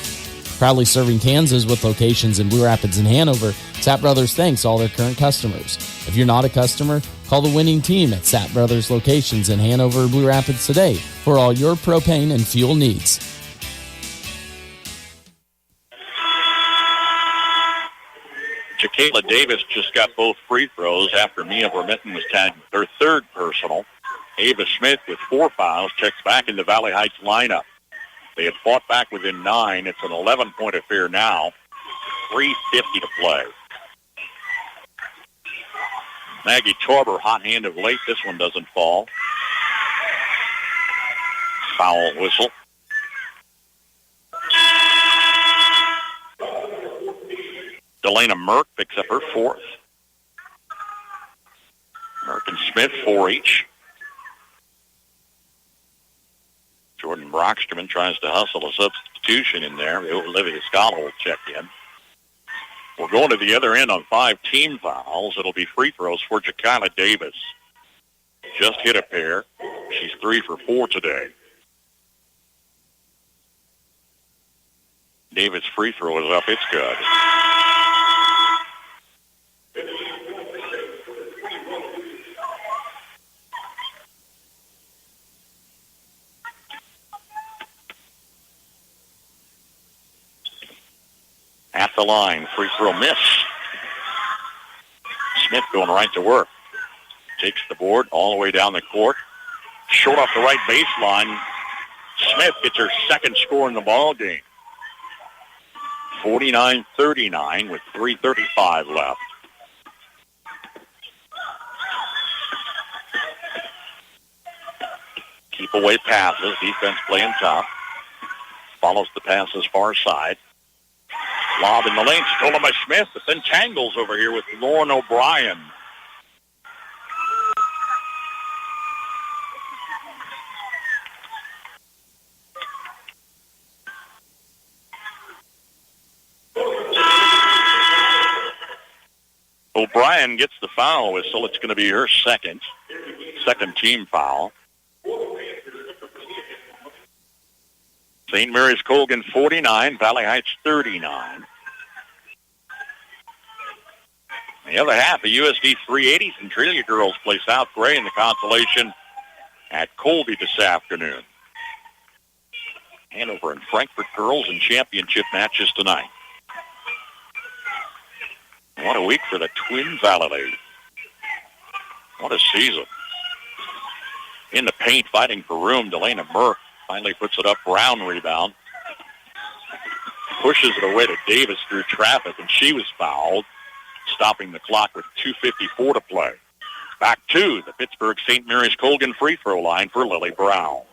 Proudly serving Kansas with locations in Blue Rapids and Hanover, Sapp Brothers thanks all their current customers. If you're not a customer, call the winning team at Sapp Brothers locations in Hanover or Blue Rapids today for all your propane and fuel needs.
Jacayla Davis just got both free throws after Mia Vermitten was tagged her third personal. Ava Smith with 4 fouls checks back in the Valley Heights lineup. They had fought back within 9. It's an 11-point affair now. 3:50 to play. Maggie Torber, hot hand of late. This one doesn't fall. Foul whistle. Delana Merck picks up her 4th. Merck and Smith 4 each. Jordan Brocksterman tries to hustle a substitution in there. Olivia Scott will check in. We're going to the other end on 5 team fouls. It'll be free throws for Jacayla Davis. Just hit a pair. She's 3 for 4 today. Davis' free throw is up. It's good. At the line, free throw miss. Smith going right to work. Takes the board all the way down the court. Short off the right baseline. Smith gets her second score in the ball game. 49-39 with 3:35 left. Keep away passes. Defense playing tough. Follows the passes far side. Lob in the lane, stolen by Smith, but then tangles over here with Lauren O'Brien. O'Brien gets the foul whistle. It's going to be her second team foul. St. Mary's Colgan 49, Valley Heights 39. The other half of USD 380 Centralia girls play South Gray in the Consolation at Colby this afternoon. Hanover and Frankfort girls in championship matches tonight. What a week for the Twin Valley. What a season. In the paint, fighting for room, Delana Merck finally puts it up. Brown rebound. Pushes it away to Davis through traffic, and she was fouled, stopping the clock with 2:54 to play. Back to the Pittsburgh St. Mary's Colgan free throw line for Lily Brown.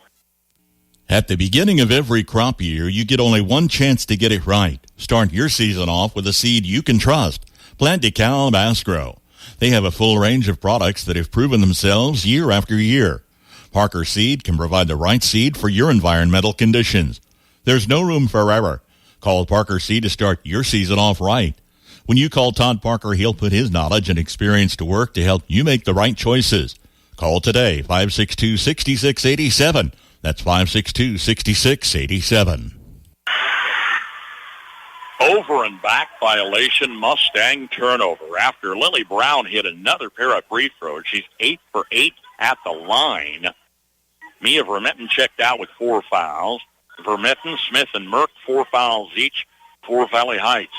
At the beginning of every crop year, you get only one chance to get it right. Start your season off with a seed you can trust. Plant DeKalb Asgrow. They have a full range of products that have proven themselves year after year. Parker Seed can provide the right seed for your environmental conditions. There's no room for error. Call Parker Seed to start your season off right. When you call Todd Parker, he'll put his knowledge and experience to work to help you make the right choices. Call today, 562-6687. That's 562-6687.
Over and back violation, Mustang turnover. After Lily Brown hit another pair of free throws, she's 8 for 8 at the line. Mia Vermitten checked out with 4 fouls. Vermitten, Smith, and Merck, 4 fouls each for Valley Heights.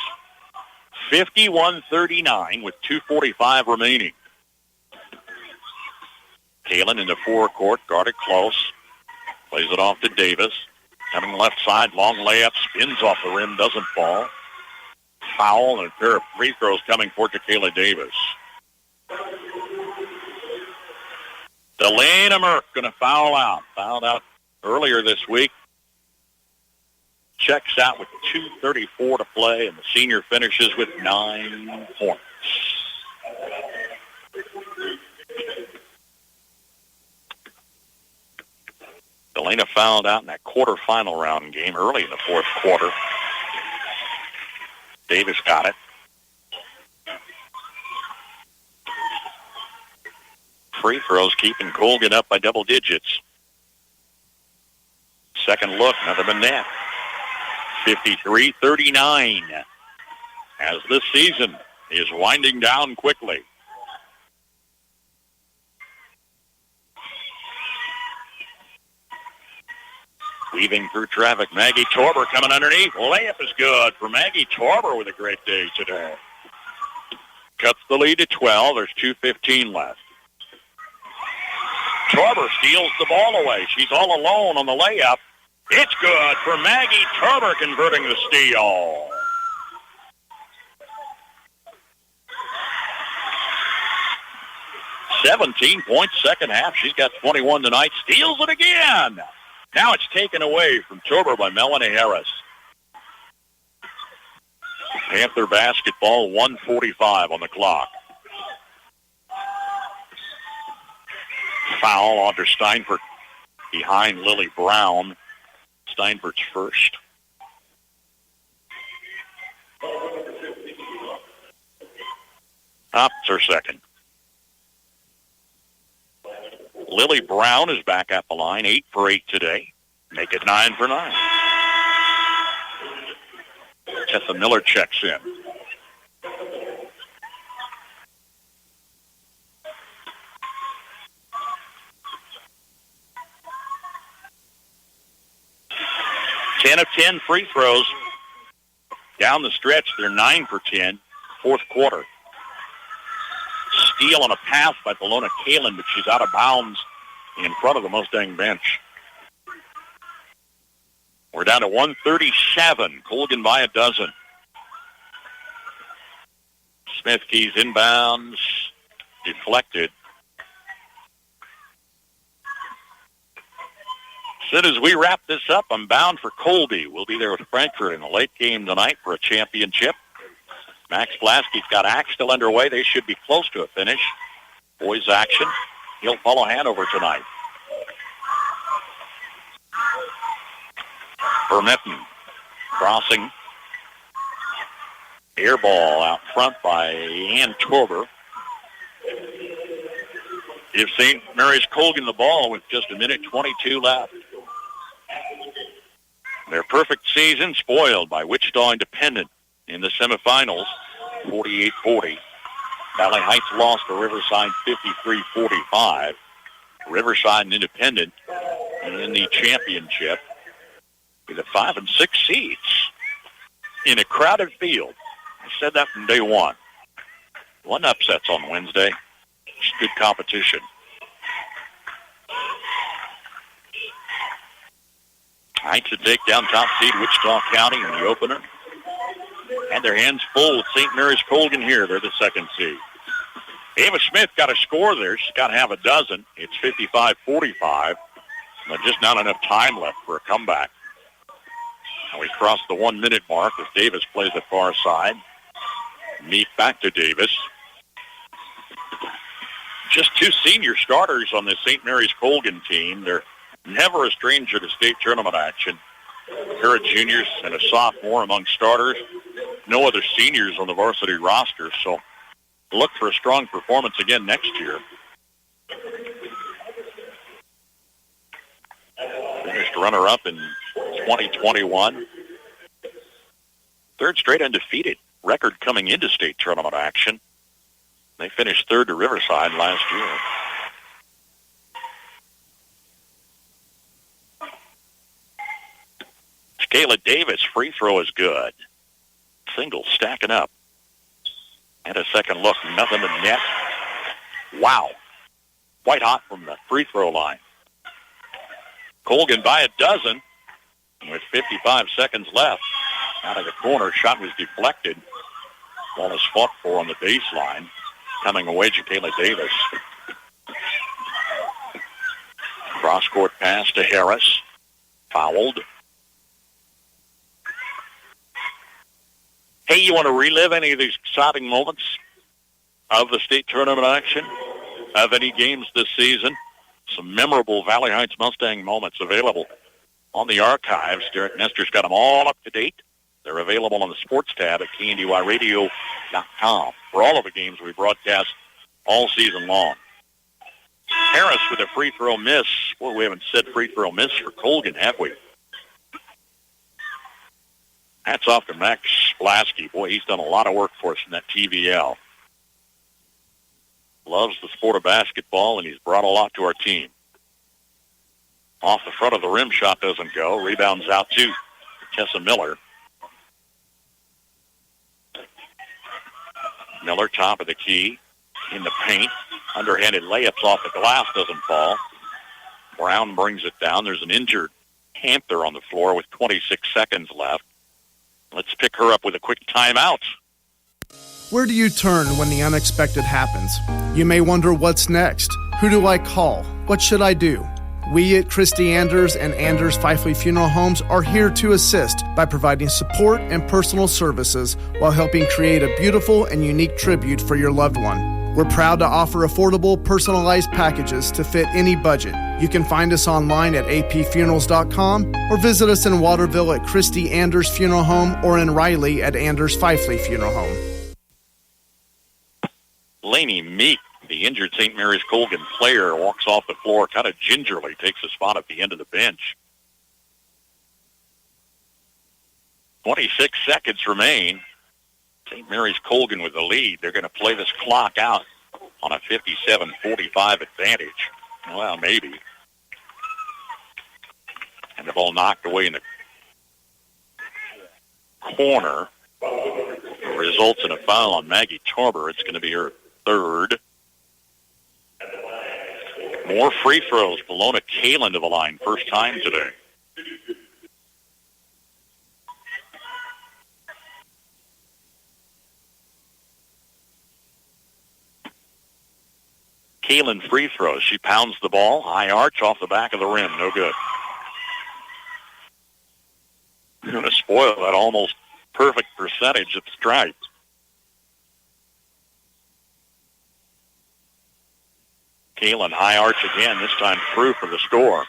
51-39 with 2:45 remaining. Kalen in the forecourt, guarded close. Plays it off to Davis. Coming left side, long layup, spins off the rim, doesn't fall. Foul and a pair of free throws coming for Jacayla Davis. Delana Merck going to foul out. Fouled out earlier this week. Checks out with 2:34 to play, and the senior finishes with 9 points. Delana fouled out in that quarterfinal round game early in the fourth quarter. Davis got it. Free throws keeping Colgan up by double digits. Second look, nothing but net. 53-39 as this season is winding down quickly. Weaving through traffic, Maggie Torber coming underneath. Layup is good for Maggie Torber with a great day today. Cuts the lead to 12. There's 2:15 left. Torber steals the ball away. She's all alone on the layup. It's good for Maggie Torber, converting the steal. .17 second half. She's got 21 tonight. Steals it again. Now it's taken away from Torber by Melanie Harris. Panther basketball, 1:45 on the clock. Foul onto Steinfurt behind Lily Brown. Steinfurt's first. It's her second. Lily Brown is back at the line, 8 for 8 today. Make it 9 for 9. Tessa Miller checks in. Ten of 10 free throws. Down the stretch, they're 9 for 10. Fourth quarter. Steal on a pass by Bologna Kalin, but she's out of bounds in front of the Mustang bench. We're down to 137. Colgan by a dozen. Smith keys inbounds. Deflected. As soon as we wrap this up, I'm bound for Colby. We'll be there with Frankfurt in the late game tonight for a championship. Max Blasky's got Axtell underway. They should be close to a finish. Boys action. He'll follow Hanover tonight. Vermitten crossing. Air ball out front by Ann Torber. Give St. Mary's Colgan the ball with just a minute 22 left. Their perfect season spoiled by Wichita Independent in the semifinals, 48-40. Valley Heights lost to Riverside 53-45. Riverside and Independent in the championship with the 5 and 6 seeds in a crowded field. I said that from day one. One upsets on Wednesday. It's good competition. Heights to take down top seed Wichita County in the opener. Had their hands full with St. Mary's Colgan here. They're the second seed. Ava Smith got a score there. She's got half a dozen. It's 55-45. But just not enough time left for a comeback. Now we crossed the 1 minute mark as Davis plays at far side. Meet back to Davis. Just 2 senior starters on the St. Mary's Colgan team. They're never a stranger to state tournament action. A pair of juniors and a sophomore among starters. No other seniors on the varsity roster, so look for a strong performance again next year. Finished runner-up in 2021. Third straight undefeated record coming into state tournament action. They finished third to Riverside last year. Kayla Davis, free throw is good. Single stacking up. And a second look, nothing to net. Wow. White hot from the free throw line. Colgan by a dozen with 55 seconds left. Out of the corner, shot was deflected. Ball is fought for on the baseline. Coming away to Kayla Davis. Cross-court pass to Harris. Fouled. Hey, you want to relive any of these exciting moments of the state tournament action, of any games this season? Some memorable Valley Heights Mustang moments available on the archives. Derek Nestor's got them all up to date. They're available on the sports tab at KNDYradio.com for all of the games we broadcast all season long. Harris with a free throw miss. Boy, we haven't said free throw miss for Colgan, have we? Hats off to Max Blasky. Boy, he's done a lot of work for us in that TVL. Loves the sport of basketball, and he's brought a lot to our team. Off the front of the rim, shot doesn't go. Rebounds out to Tessa Miller. Miller, top of the key, in the paint. Underhanded layups off the glass, doesn't fall. Brown brings it down. There's an injured Panther on the floor with 26 seconds left. Let's pick her up with a quick timeout.
Where do you turn when the unexpected happens? You may wonder what's next. Who do I call? What should I do? We at Christy Anders and Anders Fifely Funeral Homes are here to assist by providing support and personal services while helping create a beautiful and unique tribute for your loved one. We're proud to offer affordable, personalized packages to fit any budget. You can find us online at apfunerals.com or visit us in Waterville at Christy Anders Funeral Home or in Riley at Anders Fifely Funeral Home.
Laney Meek, the injured St. Mary's Colgan player, walks off the floor kind of gingerly, takes a spot at the end of the bench. 26 seconds remain. St. Mary's Colgan with the lead. They're going to play this clock out on a 57-45 advantage. Well, maybe. And the ball knocked away in the corner. It results in a foul on Maggie Tarber. It's going to be her third. More free throws. Bologna Kalen to the line. First time today. Kalen free throws. She pounds the ball. High arch off the back of the rim. No good. I'm going to spoil that almost perfect percentage of stripes. Kalen high arch again, this time through for the score.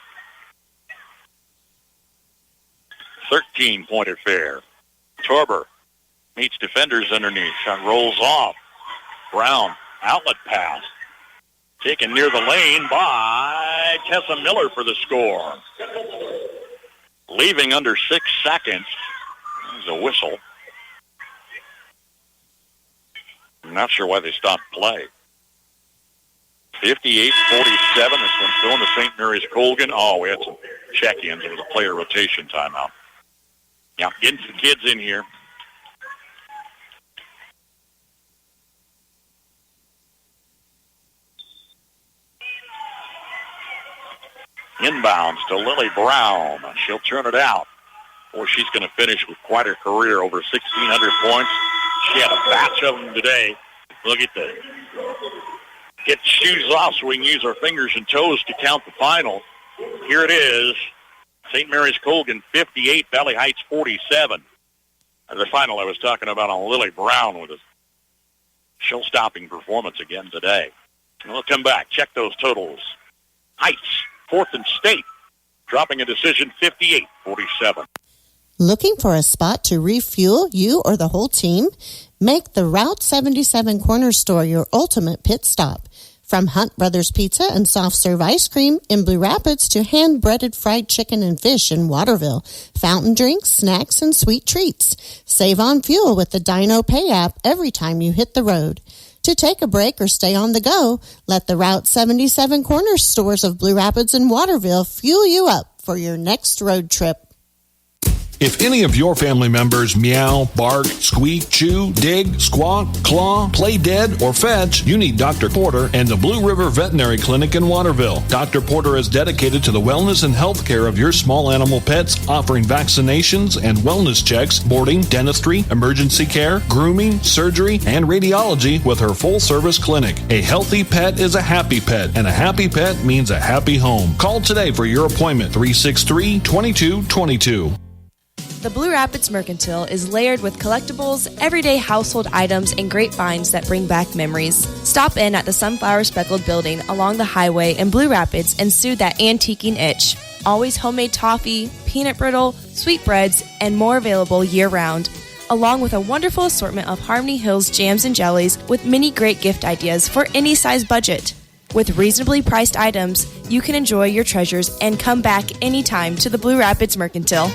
13-point affair. Torber meets defenders underneath. Shot rolls off. Brown, outlet pass. Taken near the lane by Tessa Miller for the score. Leaving under 6 seconds. There's a whistle. I'm not sure why they stopped play. 58-47. This one's going to St. Mary's Colgan. Oh, we had some check-ins. It was a player rotation timeout. Yeah, getting some kids in here. Inbounds to Lily Brown. She'll turn it out. Or she's going to finish with quite a career, over 1,600 points. She had a batch of them today. Look at this. Get shoes off so we can use our fingers and toes to count the final. Here it is. St. Mary's Colgan 58, Valley Heights 47. The final I was talking about on Lily Brown with a show-stopping performance again today. And we'll come back, check those totals. Heights, 4th and State, dropping a decision 58-47.
Looking for a spot to refuel you or the whole team? Make the Route 77 Corner Store your ultimate pit stop. From Hunt Brothers Pizza and soft serve ice cream in Blue Rapids to hand-breaded fried chicken and fish in Waterville, fountain drinks, snacks, and sweet treats. Save on fuel with the Dino Pay app every time you hit the road. To take a break or stay on the go, let the Route 77 Corner Stores of Blue Rapids and Waterville fuel you up for your next road trip.
If any of your family members meow, bark, squeak, chew, dig, squawk, claw, play dead, or fetch, you need Dr. Porter and the Blue River Veterinary Clinic in Waterville. Dr. Porter is dedicated to the wellness and health care of your small animal pets, offering vaccinations and wellness checks, boarding, dentistry, emergency care, grooming, surgery, and radiology with her full-service clinic. A healthy pet is a happy pet, and a happy pet means a happy home. Call today for your appointment, 363-2222.
The Blue Rapids Mercantile is layered with collectibles, everyday household items, and great finds that bring back memories. Stop in at the Sunflower Speckled Building along the highway in Blue Rapids and soothe that antiquing itch. Always homemade toffee, peanut brittle, sweetbreads, and more available year-round, along with a wonderful assortment of Harmony Hills jams and jellies with many great gift ideas for any size budget. With reasonably priced items, you can enjoy your treasures and come back anytime to the Blue Rapids Mercantile.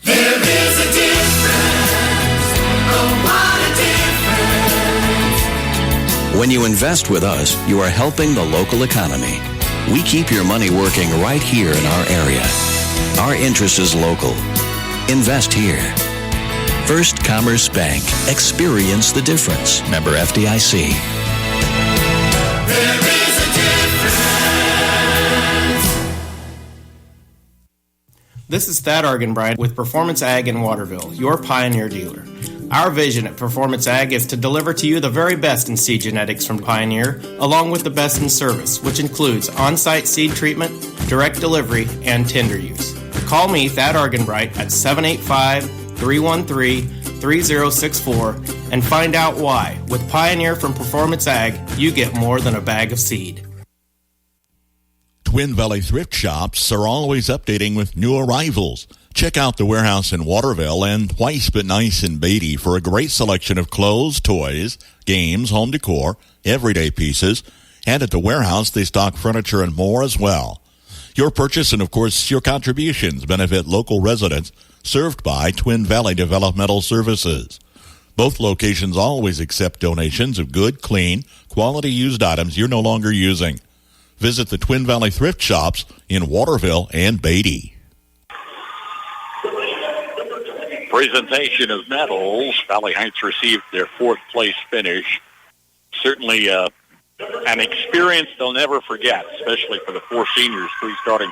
There is a difference. Oh, what a difference.
When you invest with us, you are helping the local economy. We keep your money working right here in our area. Our interest is local. Invest here. First Commerce Bank. Experience the difference. Member FDIC.
There is a difference.
This is Thad Argenbright with Performance Ag in Waterville, your Pioneer dealer. Our vision at Performance Ag is to deliver to you the very best in seed genetics from Pioneer, along with the best in service, which includes on-site seed treatment, direct delivery, and tender use. Call me, Thad Argenbright, at 785-313-3064 and find out why. With Pioneer from Performance Ag, you get more than a bag of seed.
Twin Valley Thrift Shops are always updating with new arrivals. Check out the warehouse in Waterville and Twice But Nice in Beatty for a great selection of clothes, toys, games, home decor, everyday pieces, and at the warehouse they stock furniture and more as well. Your purchase and, of course, your contributions benefit local residents served by Twin Valley Developmental Services. Both locations always accept donations of good, clean, quality used items you're no longer using. Visit the Twin Valley Thrift Shops in Waterville and Beatty.
Presentation of medals. Valley Heights received their fourth place finish. Certainly an experience they'll never forget, especially for the four seniors, three starting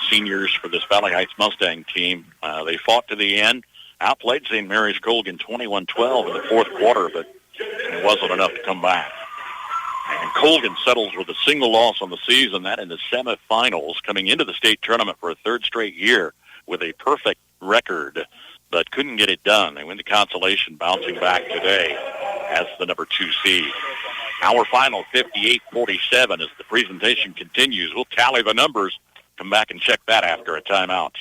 seniors for this Valley Heights Mustang team. They fought to the end, outplayed St. Mary's Colgan 21-12 in the fourth quarter, but it wasn't enough to come back. And Colgan settles with a single loss on the season, that in the semifinals, coming into the state tournament for a third straight year with a perfect record, but couldn't get it done. They win the Consolation, bouncing back today as the number 2 seed. Our final 58-47 as the presentation continues. We'll tally the numbers, come back and check that after a timeout.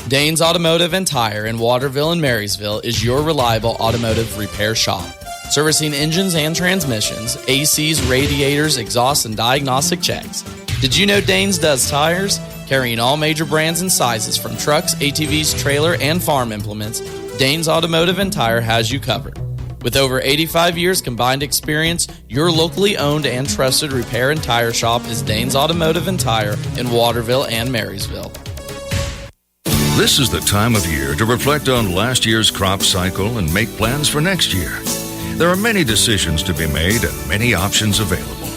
Danes Automotive and Tire in Waterville and Marysville is your reliable automotive repair shop. Servicing engines and transmissions, ACs, radiators, exhaust, and diagnostic checks. Did you know Danes does tires? Carrying all major brands and sizes from trucks, ATVs, trailer, and farm implements, Danes Automotive and Tire has you covered. With over 85 years combined experience, your locally owned and trusted repair and tire shop is Danes Automotive and Tire in Waterville and Marysville.
This is the time of year to reflect on last year's crop cycle and make plans for next year. There are many decisions to be made and many options available.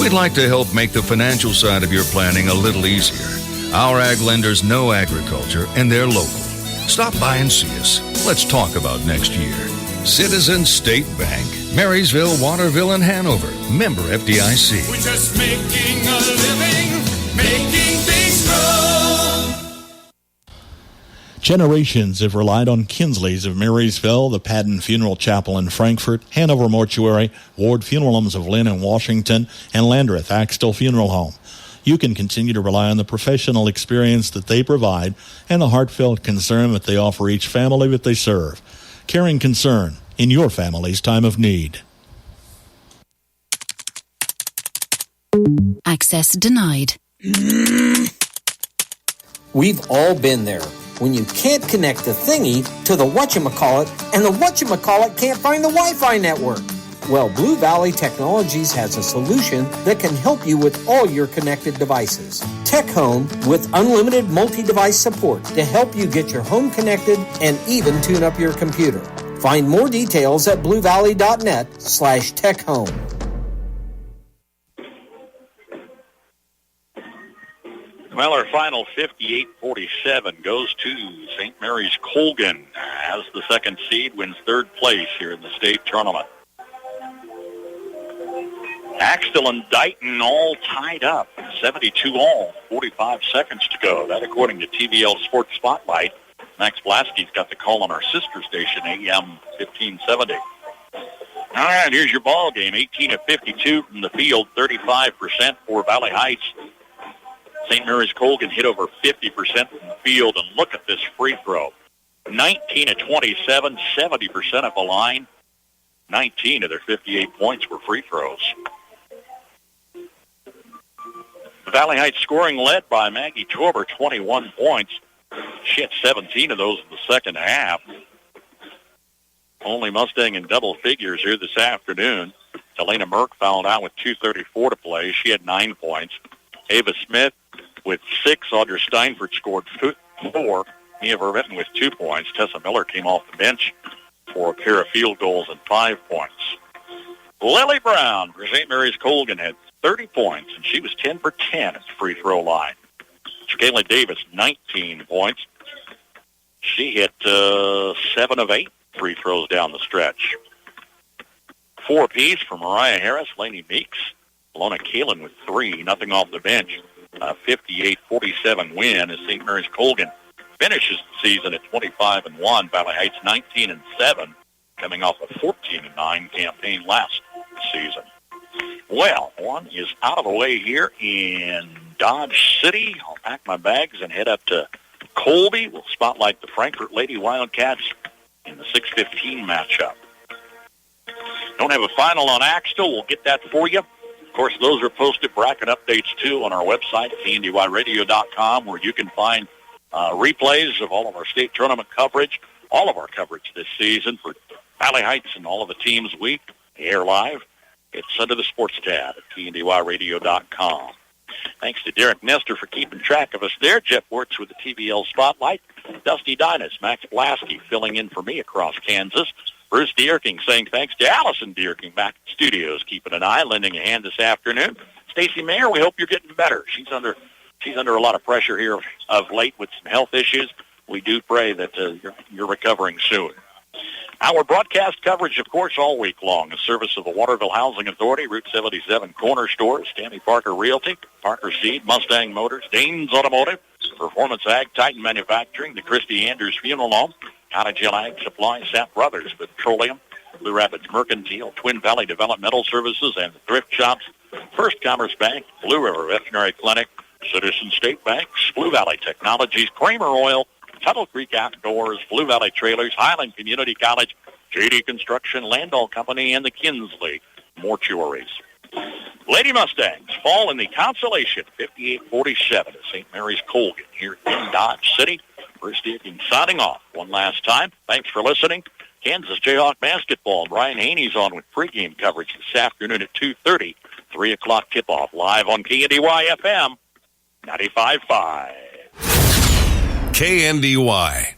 We'd like to help make the financial side of your planning a little easier. Our ag lenders know agriculture and they're local. Stop by and see us. Let's talk about next year. Citizens State Bank, Marysville, Waterville, and Hanover. Member FDIC.
We're just making a living, making things grow.
Generations have relied on Kinsley's of Marysville, the Padden Funeral Chapel in Frankfort, Hanover Mortuary, Ward Funeral Homes of Lynn and Washington, and Landreth Axtell Funeral Home. You can continue to rely on the professional experience that they provide and the heartfelt concern that they offer each family that they serve. Caring concern in your family's time of need.
Access denied.
We've all been there. When you can't connect the thingy to the whatchamacallit, and the whatchamacallit can't find the Wi-Fi network. Well, Blue Valley Technologies has a solution that can help you with all your connected devices. Tech Home with unlimited multi-device support to help you get your home connected and even tune up your computer. Find more details at bluevalley.net/techhome.
Well, our final 58-47 goes to St. Mary's Colgan as the second seed wins third place here in the state tournament. Axtell and Dighton all tied up, 72 all, 45 seconds to go. That according to TVL Sports Spotlight. Max Blasky's got the call on our sister station, AM 1570. All right, here's your ball game. 18 of 52 from the field, 35% for Valley Heights. St. Mary's Colgan hit over 50% from the field, and look at this free throw. 19 of 27, 70% of the line. 19 of their 58 points were free throws. The Valley Heights scoring led by Maggie Torber, 21 points. She had 17 of those in the second half. Only Mustang in double figures here this afternoon. Elena Merck fouled out with 2:34 to play. She had 9 points. Ava Smith with 6. Audra Steinfurt scored 4. Mia Vervitten with 2 points. Tessa Miller came off the bench for a pair of field goals and 5 points. Lily Brown for St. Mary's Colgan had 30 points, and she was 10 for 10 at the free throw line. Kayla Davis, 19 points. She hit 7 of 8 free throws down the stretch. 4 apiece for Mariah Harris, Lainey Meeks, Alona Kalin with 3, nothing off the bench. 58-47 win as St. Mary's Colgan finishes the season at 25-1. Valley Heights 19-7, coming off a 14-9 campaign last season. Well, one is out of the way here in Dodge City. I'll pack my bags and head up to Colby. We'll spotlight the Frankfort Lady Wildcats in the 6:15 matchup. Don't have a final on Axtell. We'll get that for you. Of course, those are posted bracket updates, too, on our website at KNDYradio.com, where you can find replays of all of our state tournament coverage, all of our coverage this season for Valley Heights and all of the teams we air live. It's under the sports tab at KNDYradio.com. Thanks to Derek Nestor for keeping track of us there. Jeff Wirtz with the TVL Spotlight. Dusty Dinas, Max Blasky filling in for me across Kansas. Bruce Dierking saying thanks to Allison Dierking back at the studios, keeping an eye, lending a hand this afternoon. Stacy Mayer, we hope you're getting better. She's under a lot of pressure here of late with some health issues. We do pray that you're recovering soon. Our broadcast coverage, of course, all week long, a service of the Waterville Housing Authority, Route 77 Corner Stores, Stanley Parker Realty, Parker Seed, Mustang Motors, Danes Automotive, Performance Ag, Titan Manufacturing, the Christy Anders Funeral Home, Cottage Hill Ag Supply, Sap Brothers Petroleum, Blue Rapids Mercantile, Twin Valley Developmental Services, and the Thrift Shops, First Commerce Bank, Blue River Veterinary Clinic, Citizen State Bank, Blue Valley Technologies, Kramer Oil, Tuttle Creek Outdoors, Blue Valley Trailers, Highland Community College, J.D. Construction, Landall Company, and the Kinsley Mortuaries. Lady Mustangs fall in the Consolation 58-47 at St. Mary's Colgan here in Dodge City. Bruce Deakin signing off one last time. Thanks for listening. Kansas Jayhawk basketball. Brian Haney's on with pregame coverage this afternoon at 2:30. 3 o'clock tip-off live on KNDY FM 95.5.
KNDY.